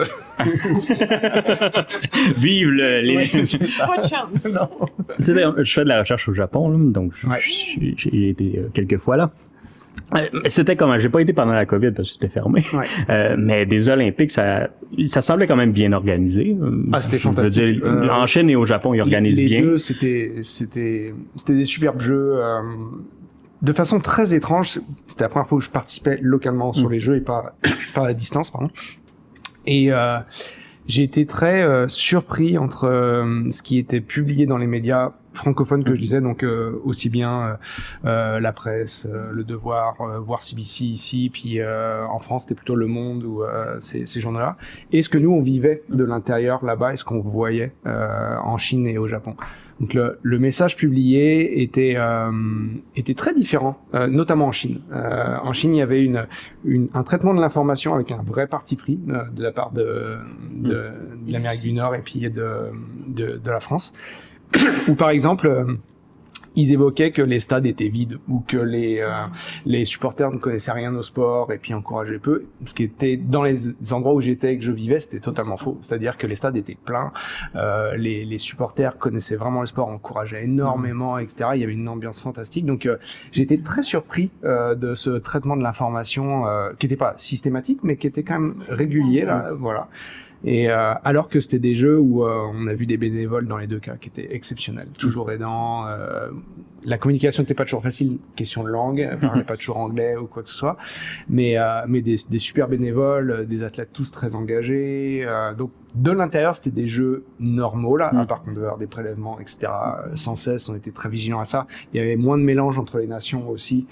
Vive les... Pas de chance. Non. Je fais de la recherche au Japon, là, donc j'ai été quelques fois là. C'était comment? J'ai pas été pendant la COVID parce que c'était fermé. Ouais. Mais des Olympiques, ça semblait quand même bien organisé. C'était fantastique. Je veux dire, en Chine et au Japon, ils organisent bien. Les deux, c'était des superbes jeux. De façon très étrange, c'était la première fois où je participais localement sur les jeux et pas à distance, pardon. Et j'ai été très surpris entre ce qui était publié dans les médias francophones que je lisais, donc aussi bien la presse, Le Devoir, voire CBC ici, puis en France c'était plutôt Le Monde ou ces journaux-là, et ce que nous on vivait de l'intérieur là-bas et ce qu'on voyait en Chine et au Japon. Donc le message publié était très différent, notamment en Chine. En Chine, il y avait un traitement de l'information avec un vrai parti pris de la part de l'Amérique du Nord et puis de la France. Où par exemple, ils évoquaient que les stades étaient vides ou que les supporters ne connaissaient rien au sport et puis encourageaient peu. Ce qui était dans les endroits où j'étais et que je vivais, c'était totalement faux. C'est-à-dire que les stades étaient pleins, les supporters connaissaient vraiment le sport, encourageaient énormément, etc. Il y avait une ambiance fantastique. Donc j'ai été très surpris de ce traitement de l'information qui n'était pas systématique, mais qui était quand même régulier là, voilà. Et alors que c'était des jeux où on a vu des bénévoles dans les deux cas qui étaient exceptionnels, toujours aidants. La communication n'était pas toujours facile, question de langue, on parlait pas toujours anglais ou quoi que ce soit, mais des super bénévoles, des athlètes tous très engagés. Donc de l'intérieur, c'était des jeux normaux là, à part qu'on devait avoir des prélèvements, etc. Sans cesse, on était très vigilants à ça. Il y avait moins de mélange entre les nations aussi,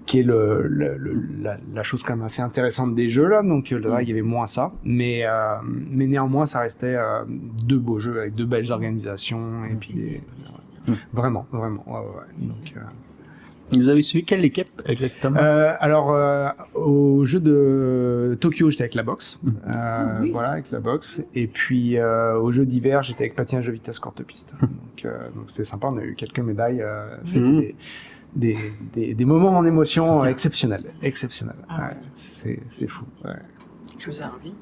qui est la chose quand même assez intéressante des jeux là, donc là il y avait moins ça, mais néanmoins ça restait deux beaux jeux avec deux belles organisations et puis vraiment ouais. Donc, vous avez suivi quelle équipe exactement? Alors au jeu de Tokyo j'étais avec la boxe, voilà, avec la boxe, et puis au jeu d'hiver j'étais avec patinage de vitesse courte piste, donc c'était sympa, on a eu quelques médailles, c'était des moments en émotion exceptionnels. Ouais, c'est fou. Ouais. Je vous envie.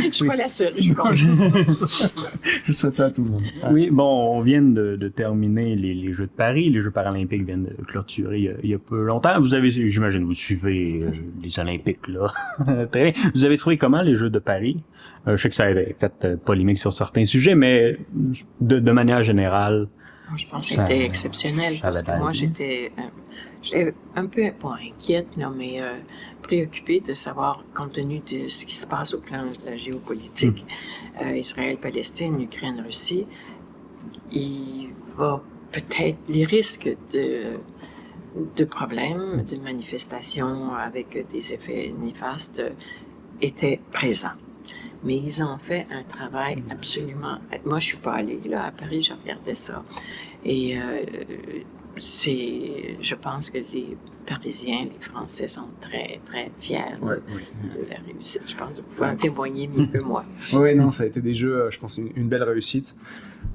Je suis pas la seule. Je souhaite ça à tout le monde. Ouais. Oui, bon, on vient de terminer les Jeux de Paris. Les Jeux paralympiques viennent de clôturer il y a peu longtemps. Vous avez, j'imagine, vous suivez les Olympiques, là. Très bien. Vous avez trouvé comment les Jeux de Paris? Je sais que ça avait fait polémique sur certains sujets, mais de manière générale, je pense que c'était exceptionnel parce que moi, j'étais un peu, pas inquiète, là, mais préoccupée de savoir, compte tenu de ce qui se passe au plan de la géopolitique, Israël-Palestine, Ukraine-Russie, il va peut-être les risques de problèmes, de manifestations avec des effets néfastes étaient présents. Mais ils ont fait un travail absolument... Moi, je suis pas allée là à Paris, je regardais ça. Et je pense que les Parisiens, les Français sont très, très fiers de la réussite. Je pense que vous pouvez en témoigner mieux que moi. Oui, non, ça a été des jeux, je pense, une belle réussite.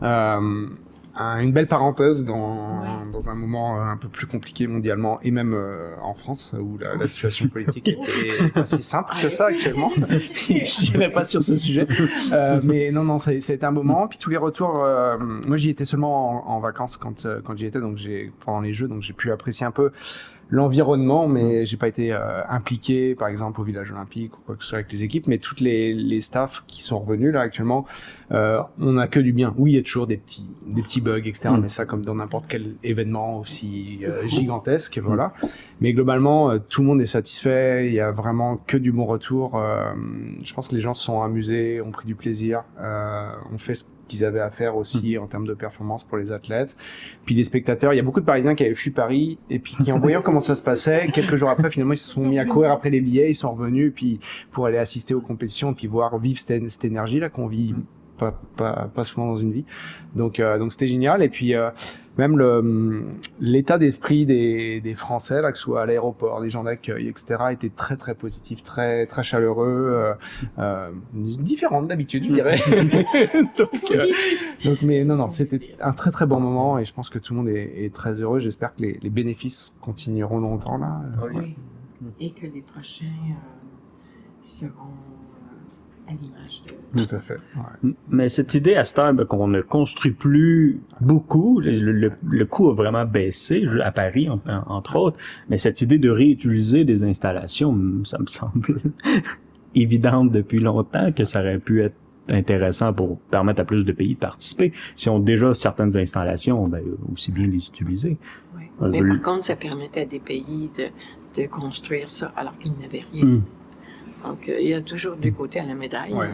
Une belle parenthèse dans un moment un peu plus compliqué mondialement et même en France où la situation politique était pas si simple que ça actuellement. Je dirais pas sur ce sujet, mais non, ça a été un moment. Puis tous les retours, moi j'y étais seulement en vacances quand j'y étais, donc pendant les Jeux, donc j'ai pu apprécier un peu l'environnement, mais j'ai pas été impliqué, par exemple, au village olympique ou quoi que ce soit avec les équipes, mais toutes les staffs qui sont revenus là actuellement, on a que du bien. Oui, il y a toujours des petits bugs, etc., mais ça comme dans n'importe quel événement aussi gigantesque, voilà. Mais globalement, tout le monde est satisfait, il y a vraiment que du bon retour. Je pense que les gens se sont amusés, ont pris du plaisir, ont fait ce qu'ils avaient à faire aussi en termes de performance pour les athlètes. Puis les spectateurs, il y a beaucoup de Parisiens qui avaient fui Paris et puis qui, en voyant comment ça se passait, quelques jours après, finalement, ils se sont mis à courir après les billets, ils sont revenus puis pour aller assister aux compétitions puis vivre cette énergie là qu'on vit pas souvent dans une vie. Donc c'était génial. Et puis même l'état d'esprit des Français là, que ce soit à l'aéroport, les gens d'accueil, etc., était très très positif, très très chaleureux, différent d'habitude, je dirais. donc mais non, c'était un très très bon moment et je pense que tout le monde est très heureux. J'espère que les bénéfices continueront longtemps là. Oui. Et que les prochains seront à l'image de... Tout à fait. Ouais. Mais cette idée à cette heure qu'on ne construit plus beaucoup, le coût a vraiment baissé à Paris, entre autres, mais cette idée de réutiliser des installations, ça me semble évidente depuis longtemps que ça aurait pu être intéressant pour permettre à plus de pays de participer. Si on a déjà certaines installations, ben, aussi bien les utiliser. Oui. Mais par contre, ça permettait à des pays de construire ça alors qu'ils n'avaient rien. Donc, il y a toujours deux côtés à la médaille. Ouais,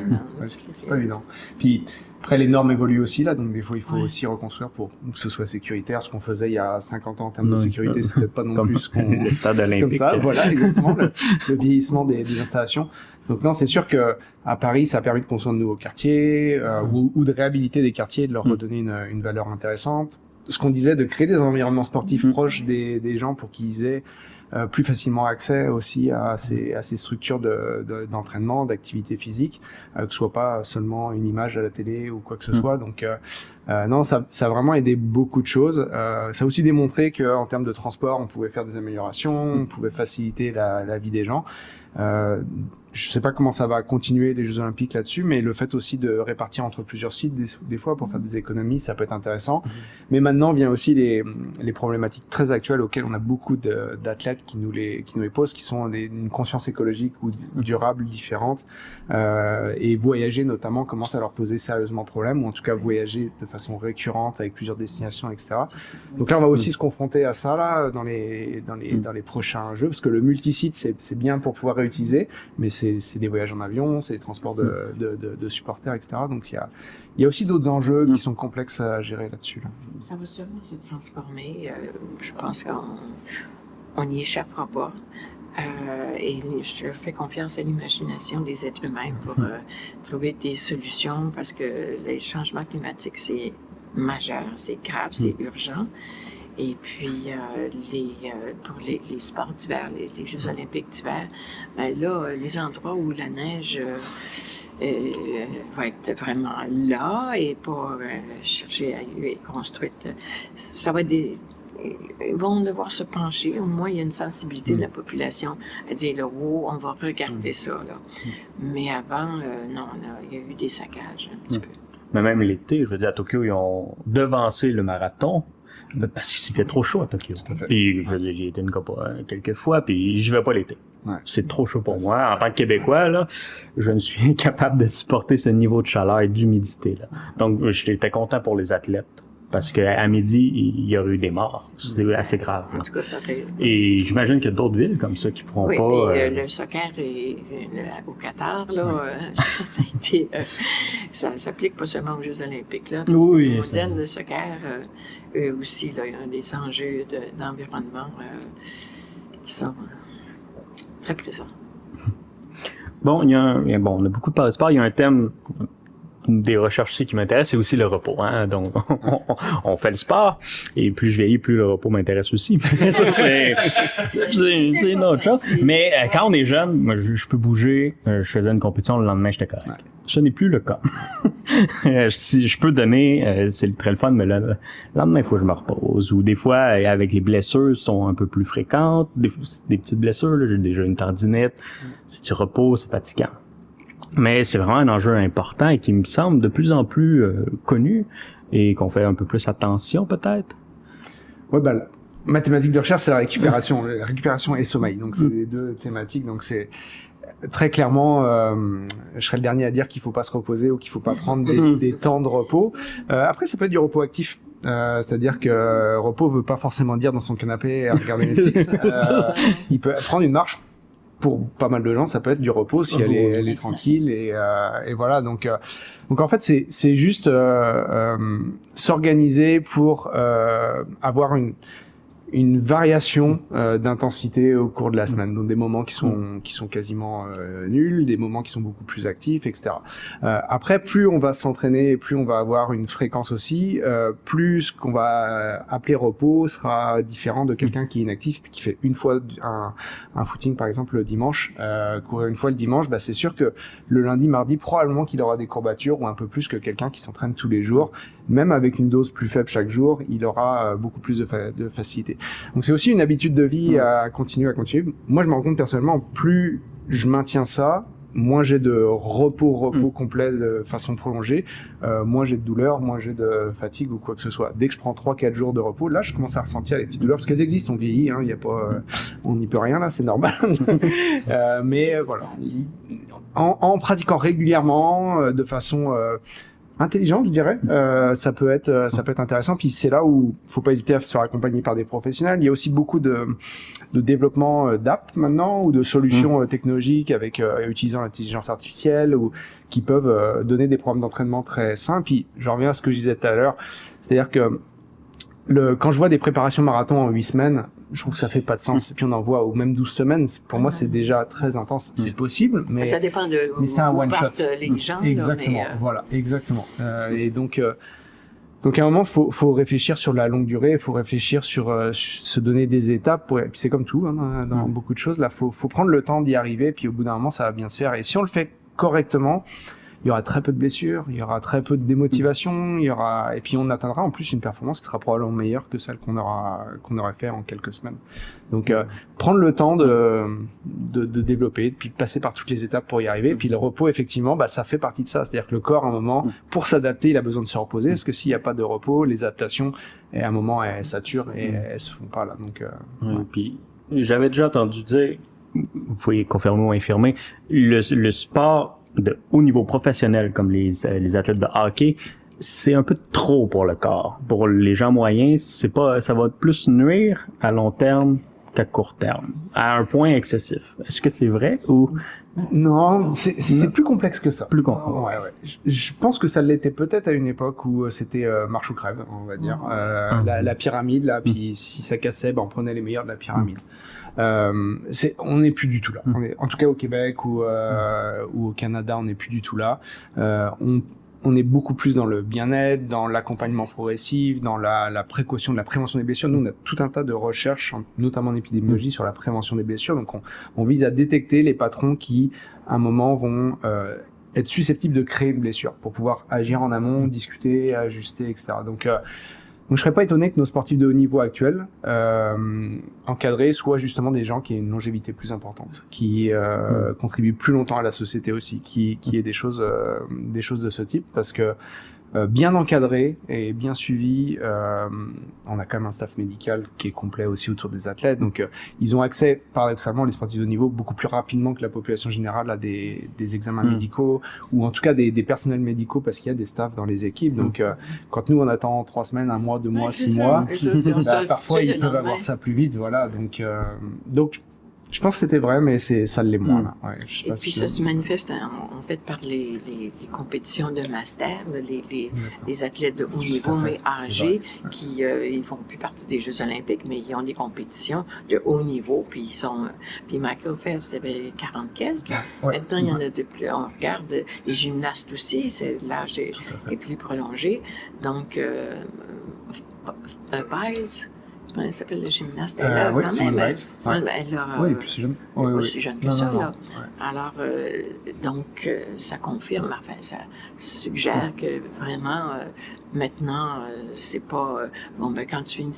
c'est pas évident. Puis, après, les normes évoluent aussi, là, donc des fois, il faut aussi reconstruire pour que ce soit sécuritaire. Ce qu'on faisait il y a 50 ans en termes de sécurité, c'est peut-être pas non plus ce qu'on... Le stade olympique. Comme ça, voilà, exactement, le vieillissement des installations. Donc non, c'est sûr que à Paris, ça a permis de construire de nouveaux quartiers, ou de réhabiliter des quartiers et de leur redonner une valeur intéressante. Ce qu'on disait, de créer des environnements sportifs proches des gens pour qu'ils aient plus facilement accès aussi à ces structures d'entraînement, d'activité physique, que ce soit pas seulement une image à la télé ou quoi que ce soit. Donc Non, ça a vraiment aidé beaucoup de choses. Ça a aussi démontré qu'en termes de transport, on pouvait faire des améliorations, on pouvait faciliter la vie des gens. Je sais pas comment ça va continuer les Jeux Olympiques là-dessus, mais le fait aussi de répartir entre plusieurs sites des fois pour faire des économies, ça peut être intéressant. Mais maintenant vient aussi les problématiques très actuelles auxquelles on a beaucoup d'athlètes qui nous les posent, qui sont une conscience écologique ou durable différente. Et voyager notamment commence à leur poser sérieusement problème, ou en tout cas voyager de façon récurrente avec plusieurs destinations, etc. Donc là, on va aussi se confronter à ça là dans les prochains Jeux, parce que le multisite c'est bien pour pouvoir réutiliser, mais c'est des voyages en avion, c'est des transports de supporters, etc. Donc il y a aussi d'autres enjeux qui sont complexes à gérer là-dessus. Là. Ça va sûrement se transformer. Je pense qu'on n'y échappera pas. Et je fais confiance à l'imagination des êtres humains pour trouver des solutions, parce que les changements climatiques, c'est majeur, c'est grave, c'est urgent. Et puis, pour les sports d'hiver, les Jeux olympiques d'hiver, ben là, les endroits où la neige va être vraiment là et pas chercher à être construite, ça va être ils vont devoir se pencher. Au moins, il y a une sensibilité de la population à dire, là, wow, on va regarder ça, là. Mais avant, non, là, il y a eu des saccages un petit peu. Mais même l'été, je veux dire, à Tokyo, ils ont devancé le marathon. Parce qu'il fait trop chaud à Tokyo. Puis j'y ai été quelques fois, puis j'y vais pas l'été. Ouais. C'est trop chaud pour moi. En tant que Québécois, là, je ne suis incapable de supporter ce niveau de chaleur et d'humidité, là. Donc, j'étais content pour les athlètes. Parce qu'à midi, il y aurait eu des morts. C'est assez grave. En tout cas, ça fait... Et j'imagine qu'il y a d'autres villes comme ça qui pourront oui, pas... Oui, le soccer au Qatar, là, ça a été... ça s'applique pas seulement aux Jeux olympiques, là. Parce oui, que mondial, le soccer, eux aussi, là, il y a des enjeux d'environnement qui sont très présents. Bon, on a beaucoup parlé de sport. Il y a un thème... des recherches aussi qui m'intéressent, c'est aussi le repos. Hein? Donc, on fait le sport, et plus je vieillis, plus le repos m'intéresse aussi. Ça, c'est une autre chose. Mais quand on est jeune, moi, je peux bouger. Je faisais une compétition, le lendemain, j'étais correct. Ouais. Ce n'est plus le cas. Si je peux donner, c'est très le fun, mais le lendemain, il faut que je me repose. Ou des fois, avec les blessures, sont un peu plus fréquentes. Des petites blessures, là, j'ai déjà une tendinite. Si tu reposes, c'est fatigant. Mais c'est vraiment un enjeu important et qui me semble de plus en plus connu et qu'on fait un peu plus attention peut-être. Ouais, bah, mathématiques de recherche, c'est la récupération et sommeil. Donc c'est les deux thématiques. Donc c'est très clairement, je serais le dernier à dire qu'il faut pas se reposer ou qu'il faut pas prendre des temps de repos. Après, ça peut être du repos actif. C'est-à-dire que repos veut pas forcément dire dans son canapé à regarder Netflix. Il peut prendre une marche. Pour pas mal de gens, ça peut être du repos si elle est tranquille et voilà. Donc en fait, c'est juste s'organiser pour avoir une variation d'intensité au cours de la semaine. Donc des moments qui sont quasiment nuls, des moments qui sont beaucoup plus actifs, etc. Après, plus on va s'entraîner, plus on va avoir une fréquence aussi, plus ce qu'on va appeler repos sera différent de quelqu'un qui est inactif, qui fait une fois un footing par exemple le dimanche. Courir une fois le dimanche, bah c'est sûr que le lundi, mardi, probablement qu'il aura des courbatures ou un peu plus que quelqu'un qui s'entraîne tous les jours. Même avec une dose plus faible chaque jour, il aura beaucoup plus de facilité. Donc c'est aussi une habitude de vie à continuer. Moi, je me rends compte personnellement, plus je maintiens ça, moins j'ai de repos complet de façon prolongée, moins j'ai de douleurs, moins j'ai de fatigue ou quoi que ce soit. Dès que je prends 3-4 jours de repos, là, je commence à ressentir les petites douleurs, parce qu'elles existent, on vieillit, hein, y a pas, on n'y peut rien là, c'est normal. Mais voilà, en pratiquant régulièrement, de façon intelligente, je dirais, ça peut être intéressant. Puis c'est là où faut pas hésiter à se faire accompagner par des professionnels. Il y a aussi beaucoup de développement d'apps maintenant ou de solutions technologiques avec utilisant l'intelligence artificielle ou qui peuvent donner des programmes d'entraînement très simples. Puis je reviens à ce que je disais tout à l'heure, c'est-à-dire que quand je vois des préparations marathon en 8 semaines, je trouve que ça fait pas de sens. Et puis on en voit, ou même 12 semaines, pour moi c'est déjà très intense. C'est possible, mais ça dépend de où c'est un one shot. Les gens. Exactement, là, mais voilà, exactement. Et donc à un moment, faut réfléchir sur la longue durée, il faut réfléchir sur se donner des étapes. Et puis c'est comme tout, hein, dans beaucoup de choses. Là, faut prendre le temps d'y arriver. Puis au bout d'un moment, ça va bien se faire. Et si on le fait correctement, il y aura très peu de blessures, il y aura très peu de démotivation, et puis on atteindra en plus une performance qui sera probablement meilleure que celle qu'on aurait fait en quelques semaines. Donc prendre le temps de développer, puis passer par toutes les étapes pour y arriver. Et puis le repos, effectivement, ça fait partie de ça. C'est-à-dire que le corps, à un moment, pour s'adapter, il a besoin de se reposer. Parce que s'il n'y a pas de repos, les adaptations, à un moment, elles saturent et elles se font pas là. Donc, Puis j'avais déjà entendu dire, vous pouvez confirmer ou infirmer, le sport de haut niveau professionnel, comme les athlètes de hockey, c'est un peu trop pour le corps. Pour les gens moyens, ça va plus nuire à long terme qu'à court terme, à un point excessif. Est-ce que c'est vrai ou... Non, c'est plus complexe que ça. Plus complexe. Ouais. Je pense que ça l'était peut-être à une époque où c'était marche ou crève, on va dire. La pyramide, là, puis si ça cassait, on prenait les meilleurs de la pyramide. On n'est plus du tout là. En tout cas au Québec ou au Canada, on n'est plus du tout là. On est beaucoup plus dans le bien-être, dans l'accompagnement progressif, dans la précaution, de la prévention des blessures. Nous, on a tout un tas de recherches, notamment en épidémiologie, sur la prévention des blessures. Donc, on vise à détecter les patrons qui, à un moment, vont être susceptibles de créer une blessure pour pouvoir agir en amont, discuter, ajuster, etc. Donc, je serais pas étonné que nos sportifs de haut niveau actuels encadrés soient justement des gens qui aient une longévité plus importante, qui contribuent plus longtemps à la société aussi, qui aient des choses de ce type, parce que bien encadré et bien suivi, on a quand même un staff médical qui est complet aussi autour des athlètes, donc ils ont accès, paradoxalement, les sportifs de haut niveau, beaucoup plus rapidement que la population générale à des examens médicaux, ou en tout cas des personnels médicaux, parce qu'il y a des staffs dans les équipes. Donc quand nous on attend 3 semaines, 1 mois, 2 mois, 6 mois, parfois ils peuvent avoir ça plus vite, voilà. Donc je pense que c'était vrai, mais ça l'est moins là. Ouais, et puis ça se manifeste en fait par les compétitions de master, les athlètes de haut niveau mais âgés qui ils font plus partie des Jeux olympiques, mais ils ont des compétitions de haut niveau, puis puis Michael Phelps avait 40 quelques. Maintenant il y en a de plus. On regarde les gymnastes aussi, l'âge est plus prolongé. Donc Biles, comment elle s'appelle, le gymnaste? Elle a quand même. Elle est plus jeune. Pas si jeune que ça, là. Alors, donc, ça confirme, enfin, ça suggère que vraiment, maintenant, c'est pas... quand tu finis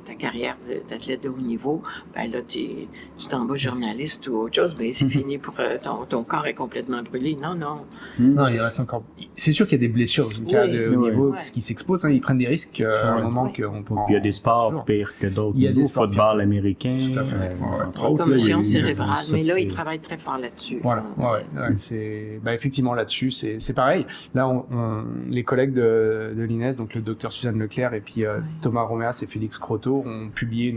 ta carrière d'athlète de haut niveau, là, tu t'en vas journaliste ou autre chose, c'est fini pour... ton corps est complètement brûlé. Non. Non, il reste encore... C'est sûr qu'il y a des blessures, en cas de haut niveau, parce qu'ils s'exposent, ils prennent des risques à un moment qu'on peut... Il y a des sports pires que d'autres. Il y a des football américain, tout à fait. Commotion cérébrale, mais là, ils travaillent très fort là-dessus. Voilà, c'est effectivement là-dessus, c'est pareil. Là, les collègues de l'INES, donc le docteur Suzanne Leclerc et puis Thomas Roméas et Félix Croteau ont publié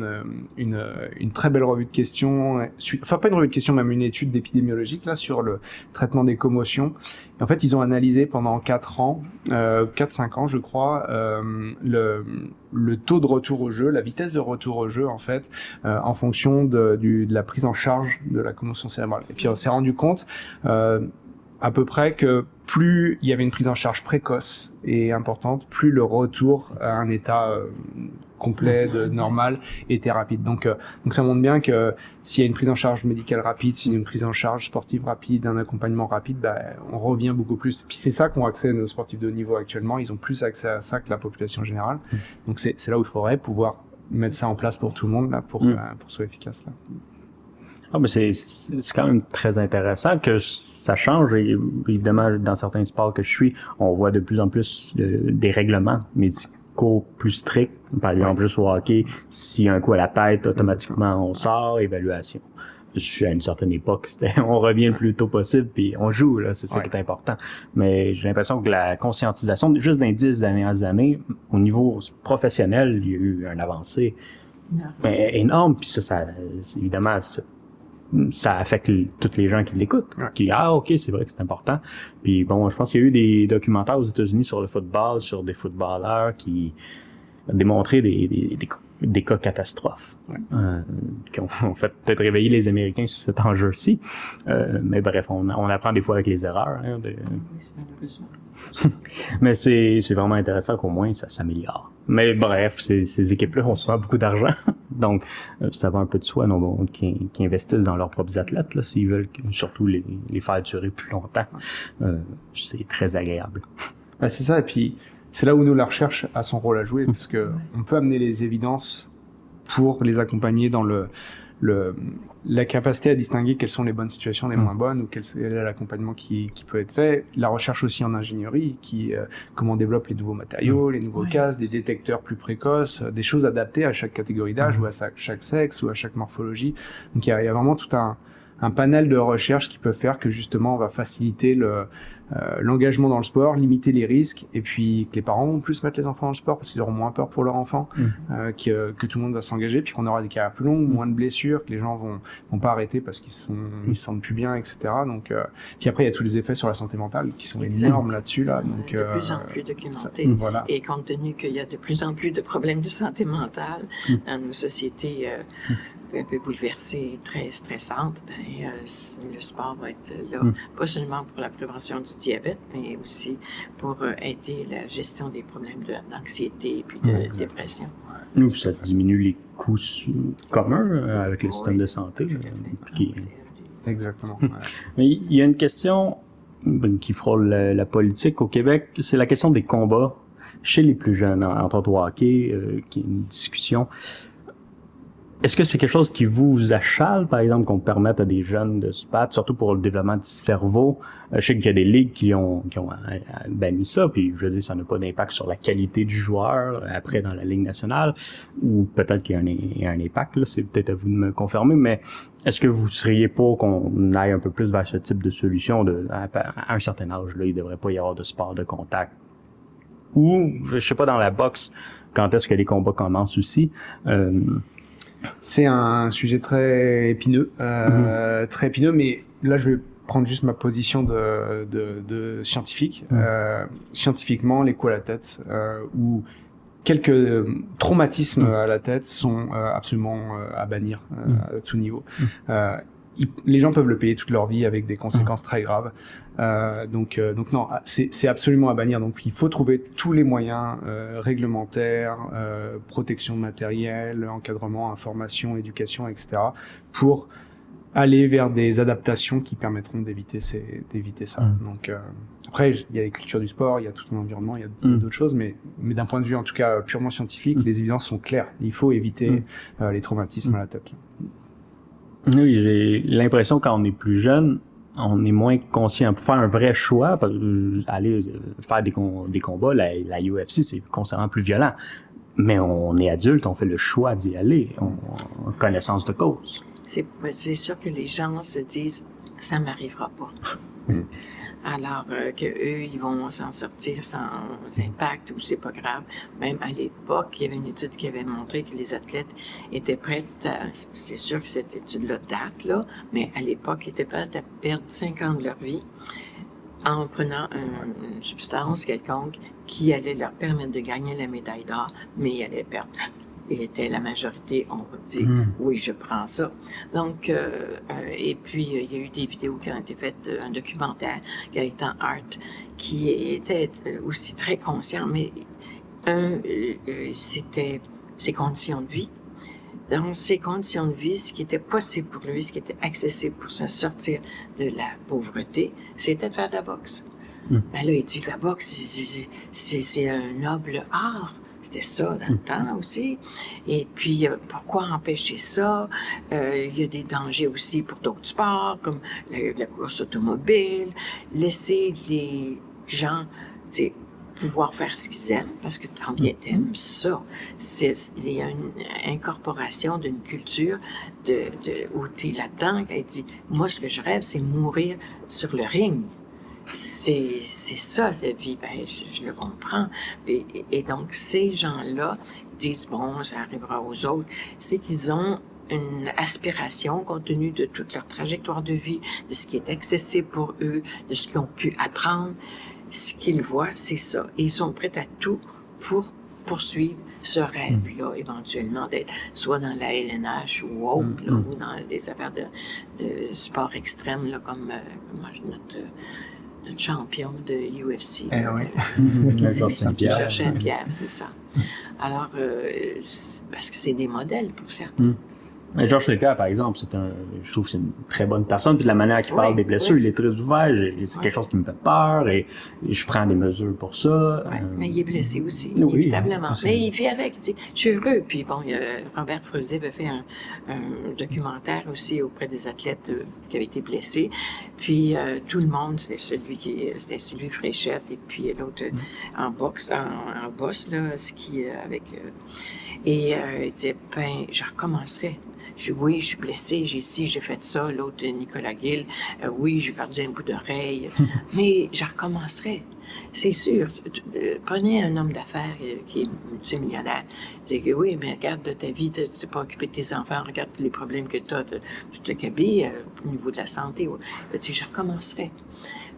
une très belle revue de questions, enfin pas une revue de questions, même une étude d'épidémiologique là sur le traitement des commotions. Et en fait, ils ont analysé pendant 4-5 ans, je crois, le taux de retour au jeu, la vitesse de retour au jeu, en fait, en fonction de la prise en charge de la commotion cérébrale. Et puis, on s'est rendu compte, à peu près, que plus il y avait une prise en charge précoce et importante, plus le retour à un état complet, normal, était rapide. Donc ça montre bien que s'il y a une prise en charge médicale rapide, s'il y a une prise en charge sportive rapide, un accompagnement rapide, on revient beaucoup plus. Puis c'est ça qu'ont accès nos sportifs de haut niveau actuellement. Ils ont plus accès à ça que la population générale. Donc c'est là où il faudrait pouvoir mettre ça en place pour tout le monde là, pour que ce soit efficace là. C'est quand même très intéressant que ça change. Et évidemment, dans certains sports que je suis, on voit de plus en plus des règlements médicaux plus stricts. Par exemple, juste au hockey, s'il y a un coup à la tête, automatiquement on sort, évaluation. Je suis à une certaine époque, on revient le plus tôt possible puis on joue, là, c'est ça qui est important. Mais j'ai l'impression que la conscientisation, juste dans les 10 dernières années, au niveau professionnel, il y a eu un avancé énorme. Puis ça évidemment, ça affecte tous les gens qui l'écoutent. Qui ok, c'est vrai que c'est important. Puis je pense qu'il y a eu des documentaires aux États-Unis sur le football, sur des footballeurs qui ont démontré des cas catastrophes qui ont fait peut-être réveiller les Américains sur cet enjeu-ci. Mais bref, on apprend des fois avec les erreurs. Mais c'est vraiment intéressant qu'au moins ça s'améliore. Mais bref, ces équipes-là ont souvent beaucoup d'argent. Donc, ça va un peu de soi, non, qui investissent dans leurs propres athlètes, là, s'ils veulent surtout les faire durer plus longtemps. C'est très agréable. C'est ça, et puis c'est là où nous, la recherche a son rôle à jouer, parce que on peut amener les évidences pour les accompagner dans la capacité à distinguer quelles sont les bonnes situations des moins bonnes, ou quel est l'accompagnement qui peut être fait. La recherche aussi en ingénierie, comment on développe les nouveaux matériaux, les nouveaux casques, des détecteurs plus précoces, des choses adaptées à chaque catégorie d'âge, ou à chaque sexe, ou à chaque morphologie. Donc il y a vraiment tout un panel de recherches qui peut faire que justement on va faciliter l'engagement dans le sport, limiter les risques, et puis que les parents vont plus mettre les enfants dans le sport parce qu'ils auront moins peur pour leur enfant, que tout le monde va s'engager, puis qu'on aura des carrières plus longues, moins de blessures, que les gens vont pas arrêter parce qu'ils se sentent plus bien, etc. Donc, puis après il y a tous les effets sur la santé mentale qui sont énormes là-dessus, là. Donc, de plus en plus documentés. Voilà. Et compte tenu qu'il y a de plus en plus de problèmes de santé mentale dans nos sociétés un peu bouleversée, très stressante, le sport va être là, pas seulement pour la prévention du diabète, mais aussi pour aider la gestion des problèmes d'anxiété et puis de dépression. Nous, ça diminue les coûts communs avec le système de santé. Exactement. Mais il y a une question qui frôle la politique au Québec, c'est la question des combats chez les plus jeunes, entre autres au hockey, qui est une discussion. Est-ce que c'est quelque chose qui vous achale, par exemple, qu'on permette à des jeunes de se battre, surtout pour le développement du cerveau? Je sais qu'il y a des ligues qui ont banni ça, puis je veux dire, ça n'a pas d'impact sur la qualité du joueur après dans la Ligue nationale, ou peut-être qu'il y a un impact, là, c'est peut-être à vous de me confirmer, mais est-ce que vous seriez pas qu'on aille un peu plus vers ce type de solution à un certain âge, là, il devrait pas y avoir de sport de contact? Ou, je sais pas, dans la boxe, quand est-ce que les combats commencent aussi? C'est un sujet très épineux, mais là je vais prendre juste ma position de scientifique. Scientifiquement, les coups à la tête ou quelques traumatismes à la tête sont absolument à bannir à tout niveau. Les gens peuvent le payer toute leur vie avec des conséquences très graves. Donc non, c'est absolument à bannir. Donc il faut trouver tous les moyens réglementaires, protection de matériel, encadrement, information, éducation, etc. pour aller vers des adaptations qui permettront d'éviter ça. Donc après, il y a les cultures du sport, il y a tout un environnement, il y a d'autres choses, mais d'un point de vue en tout cas purement scientifique, les évidences sont claires. Il faut éviter les traumatismes à la tête. Oui, j'ai l'impression quand on est plus jeune, on est moins conscient. Pour faire un vrai choix, aller faire des combats, la UFC, c'est constamment plus violent. Mais on est adulte, on fait le choix d'y aller, en connaissance de cause. C'est sûr que les gens se disent « ça m'arrivera pas ». Alors qu'eux, ils vont s'en sortir sans impact ou c'est pas grave. Même à l'époque, il y avait une étude qui avait montré que les athlètes étaient prêts c'est sûr que cette étude-là date, là, mais à l'époque, ils étaient prêts à perdre 5 ans de leur vie en prenant une substance quelconque qui allait leur permettre de gagner la médaille d'or, mais ils allaient perdre. Il était la majorité, on dit oui, je prends ça. Donc, et puis il y a eu des vidéos qui ont été faites, un documentaire, Gaëtan Hart, qui était aussi très conscient, mais c'était ses conditions de vie. Dans ses conditions de vie, ce qui était possible pour lui, ce qui était accessible pour se sortir de la pauvreté, c'était de faire de la boxe. Ben là, il dit que la boxe, c'est un noble art. C'était ça dans le temps aussi. Et puis, pourquoi empêcher ça? Il y a des dangers aussi pour d'autres sports, comme la course automobile. Laisser les gens, pouvoir faire ce qu'ils aiment, parce que tant bien t'aimes ça. Il y a une incorporation d'une culture où t'es là-dedans, elle dit, moi, ce que je rêve, c'est mourir sur le ring. C'est ça, cette vie. Ben, je le comprends. Et donc, ces gens-là disent, bon, ça arrivera aux autres. C'est qu'ils ont une aspiration, compte tenu de toute leur trajectoire de vie, de ce qui est accessible pour eux, de ce qu'ils ont pu apprendre. Ce qu'ils voient, c'est ça. Et ils sont prêts à tout pour poursuivre ce rêve-là, éventuellement, d'être soit dans la LNH ou autre, là, ou dans des affaires de sport extrême, là, comme notre champion de UFC. Georges Saint-Pierre, c'est ça. Alors, parce que c'est des modèles pour certains. Mais Georges Léca, par exemple, je trouve que c'est une très bonne personne. Puis de la manière qu'il parle des blessures, il est très ouvert. C'est quelque chose qui me fait peur et je prends des mesures pour ça. Mais il est blessé aussi, oui, évitablement. Mais puis avec, il dit, je suis heureux. Puis bon, Robert Freuset avait fait un documentaire aussi auprès des athlètes qui avaient été blessés. Puis tout le monde, c'était Sylvie Fréchette et puis l'autre en boxe, en bosse, là, ski avec... et il disait, ben, je recommencerai. Oui, je suis blessé, j'ai fait ça. L'autre, Nicolas Gill, oui, j'ai perdu un bout d'oreille, mais je recommencerai. C'est sûr. Prenez un homme d'affaires qui est multimillionnaire. Il dit, oui, mais regarde de ta vie, tu t'es pas occupé de tes enfants, regarde les problèmes que tu as, tu te cabilles au niveau de la santé. Il dit, je recommencerai.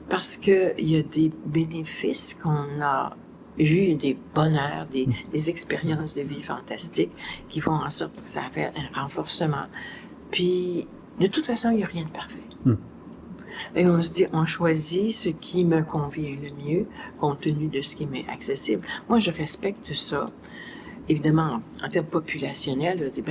Parce qu'il y a des bénéfices qu'on a eu, des bonheurs, des expériences de vie fantastiques qui font en sorte que ça fait un renforcement. Puis, de toute façon, il n'y a rien de parfait. Et on se dit, on choisit ce qui me convient le mieux, compte tenu de ce qui m'est accessible. Moi, je respecte ça. Évidemment, en termes populationnels, je dis,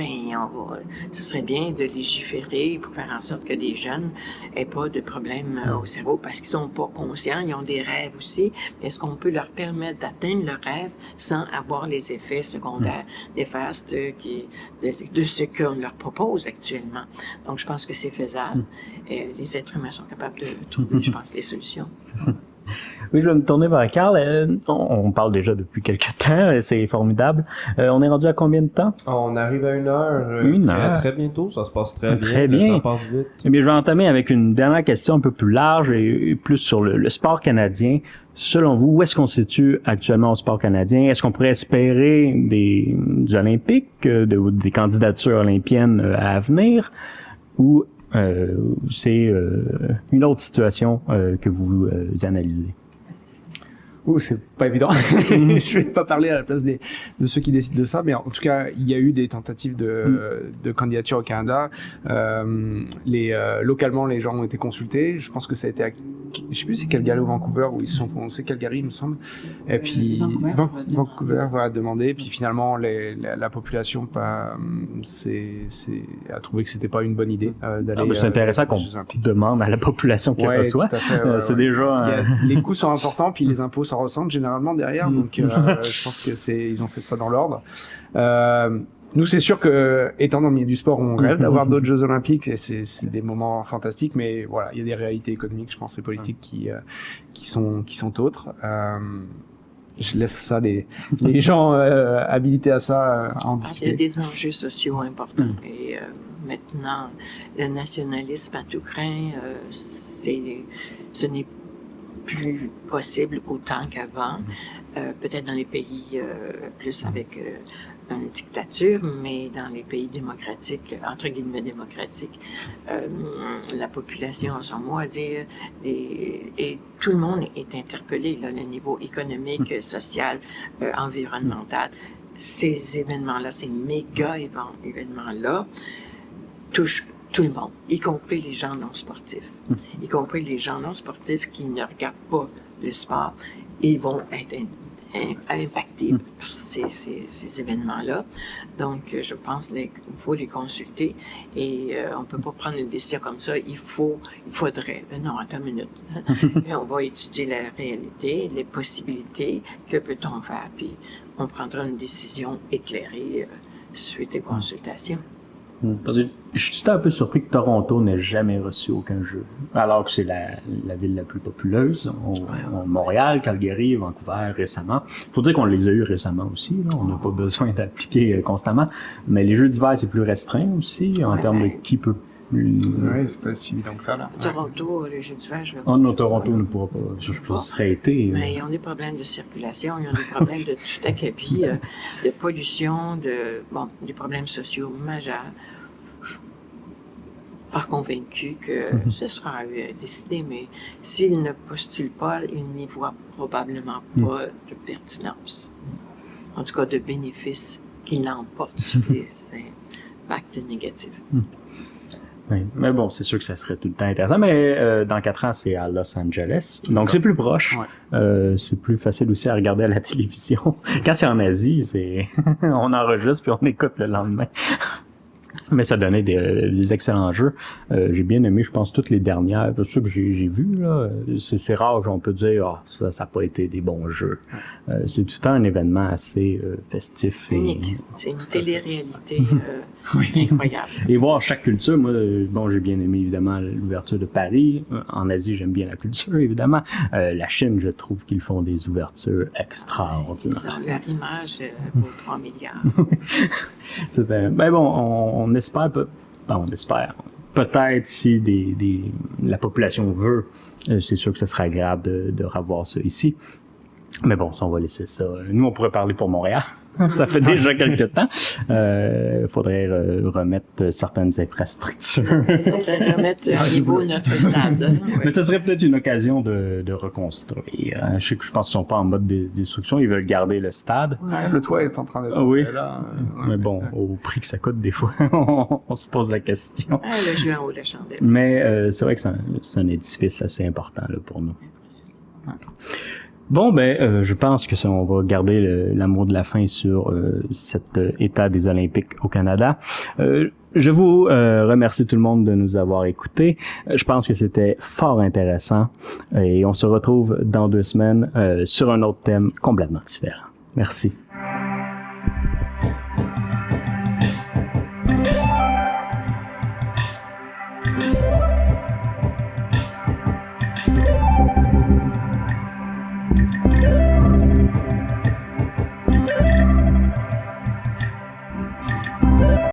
ce serait bien de légiférer pour faire en sorte que les jeunes n'aient pas de problèmes au cerveau parce qu'ils sont pas conscients, ils ont des rêves aussi. Mais est-ce qu'on peut leur permettre d'atteindre leurs rêves sans avoir les effets secondaires néfastes de ce qu'on leur propose actuellement? Donc, je pense que c'est faisable. Et les êtres humains sont capables de trouver, je pense, les solutions. Oui, je vais me tourner vers Carl. On parle déjà depuis quelques temps, c'est formidable. On est rendu à combien de temps? On arrive à 1 heure. Très bientôt, ça se passe très bien. Très bien. Le temps passe vite. Eh bien, je vais entamer avec une dernière question un peu plus large et plus sur le sport canadien. Selon vous, où est-ce qu'on se situe actuellement au sport canadien? Est-ce qu'on pourrait espérer des Olympiques, des candidatures olympiennes à venir? Ou c'est une autre situation que vous analysez? C'est pas évident. Je vais pas parler à la place de ceux qui décident de ça, mais en tout cas, il y a eu des tentatives de candidature au Canada. Localement, les gens ont été consultés. Je pense que ça a été je sais plus c'est Calgary ou Vancouver où ils se sont prononcés, Calgary, il me semble. Et puis Vancouver va demander. Puis finalement, la population a trouvé que c'était pas une bonne idée d'aller. C'est intéressant qu'on demande à la population qu'elle reçoit. C'est déjà. Les coûts sont importants, puis les impôts s'en ressentent généralement derrière. Donc, je pense que ils ont fait ça dans l'ordre. Nous, c'est sûr que, étant dans le milieu du sport, on rêve d'avoir d'autres Jeux Olympiques et c'est des moments fantastiques, mais voilà, il y a des réalités économiques, je pense, et politiques qui sont autres. Je laisse ça les gens habilités à ça en discuter. Il y a des enjeux sociaux importants et maintenant, le nationalisme à tout crin, ce n'est plus possible autant qu'avant. Peut-être dans les pays plus avec une dictature, mais dans les pays démocratiques, entre guillemets démocratiques, la population a son mot à dire et tout le monde est interpellé, là, le niveau économique, social, environnemental. Ces événements-là, ces méga événements-là touchent tout le monde, y compris les gens non sportifs. Y compris les gens non sportifs qui ne regardent pas le sport, ils vont être impactés par ces événements-là. Donc, je pense qu'il faut les consulter et on peut pas prendre une décision comme ça. Il faudrait. Non, attends une minute. Puis on va étudier la réalité, les possibilités, que peut-on faire, puis on prendra une décision éclairée suite aux consultations. Parce que je suis un peu surpris que Toronto n'ait jamais reçu aucun jeu, alors que c'est la ville la plus populeuse. Montréal, Calgary, Vancouver récemment. Il faut dire qu'on les a eus récemment aussi. Là. On n'a pas besoin d'appliquer constamment. Mais les jeux d'hiver, c'est plus restreint aussi en termes de qui peut. Oui, c'est pas si évident que ça. Là. Toronto, les jeux d'hiver, je veux pas. Non, Toronto ne pourra pas. Je pense que ce serait été. Mais ils ont des problèmes de circulation, ils ont des problèmes de tout acabit, de pollution, des problèmes sociaux majeurs. Je suis pas convaincu que ce sera décidé, mais s'ils ne postulent pas, ils n'y voient probablement pas de pertinence. En tout cas, de bénéfices qui l'emportent sur les impacts négatifs. Oui. Mais bon, c'est sûr que ça serait tout le temps intéressant. Mais dans 4 ans, c'est à Los Angeles. Donc, c'est plus proche. Ouais. C'est plus facile aussi à regarder à la télévision. Quand c'est en Asie, on enregistre puis on écoute le lendemain. Mais ça donnait des excellents jeux. J'ai bien aimé, je pense, toutes les dernières. C'est sûr que j'ai vu, là. C'est rare qu'on peut dire, ça n'a pas été des bons jeux. C'est tout le temps un événement assez festif. C'est unique. C'est une télé-réalité incroyable. Et voir chaque culture, moi, j'ai bien aimé, évidemment, l'ouverture de Paris. En Asie, j'aime bien la culture, évidemment. La Chine, je trouve qu'ils font des ouvertures extraordinaires. Leur image vaut 3 milliards. On espère, peut-être si la population veut, c'est sûr que ce serait agréable de revoir ça ici. Mais bon, ça, on va laisser ça. Nous, on pourrait parler pour Montréal. Ça fait déjà quelques temps. Faudrait remettre certaines infrastructures. Faudrait remettre à niveau notre stade. Mais ça serait peut-être une occasion de reconstruire. Je pense qu'ils sont pas en mode destruction. Ils veulent garder le stade. Ouais, le toit est en train d'être fait là. Mais bon, au prix que ça coûte, des fois, on se pose la question. Le jeu en haut de la chandelle. Mais c'est vrai que c'est un édifice assez important là, pour nous. Bon, je pense que on va garder le mot de la fin sur cet état des Olympiques au Canada. Je vous remercie tout le monde de nous avoir écoutés. Je pense que c'était fort intéressant et on se retrouve dans 2 semaines sur un autre thème complètement différent. Merci.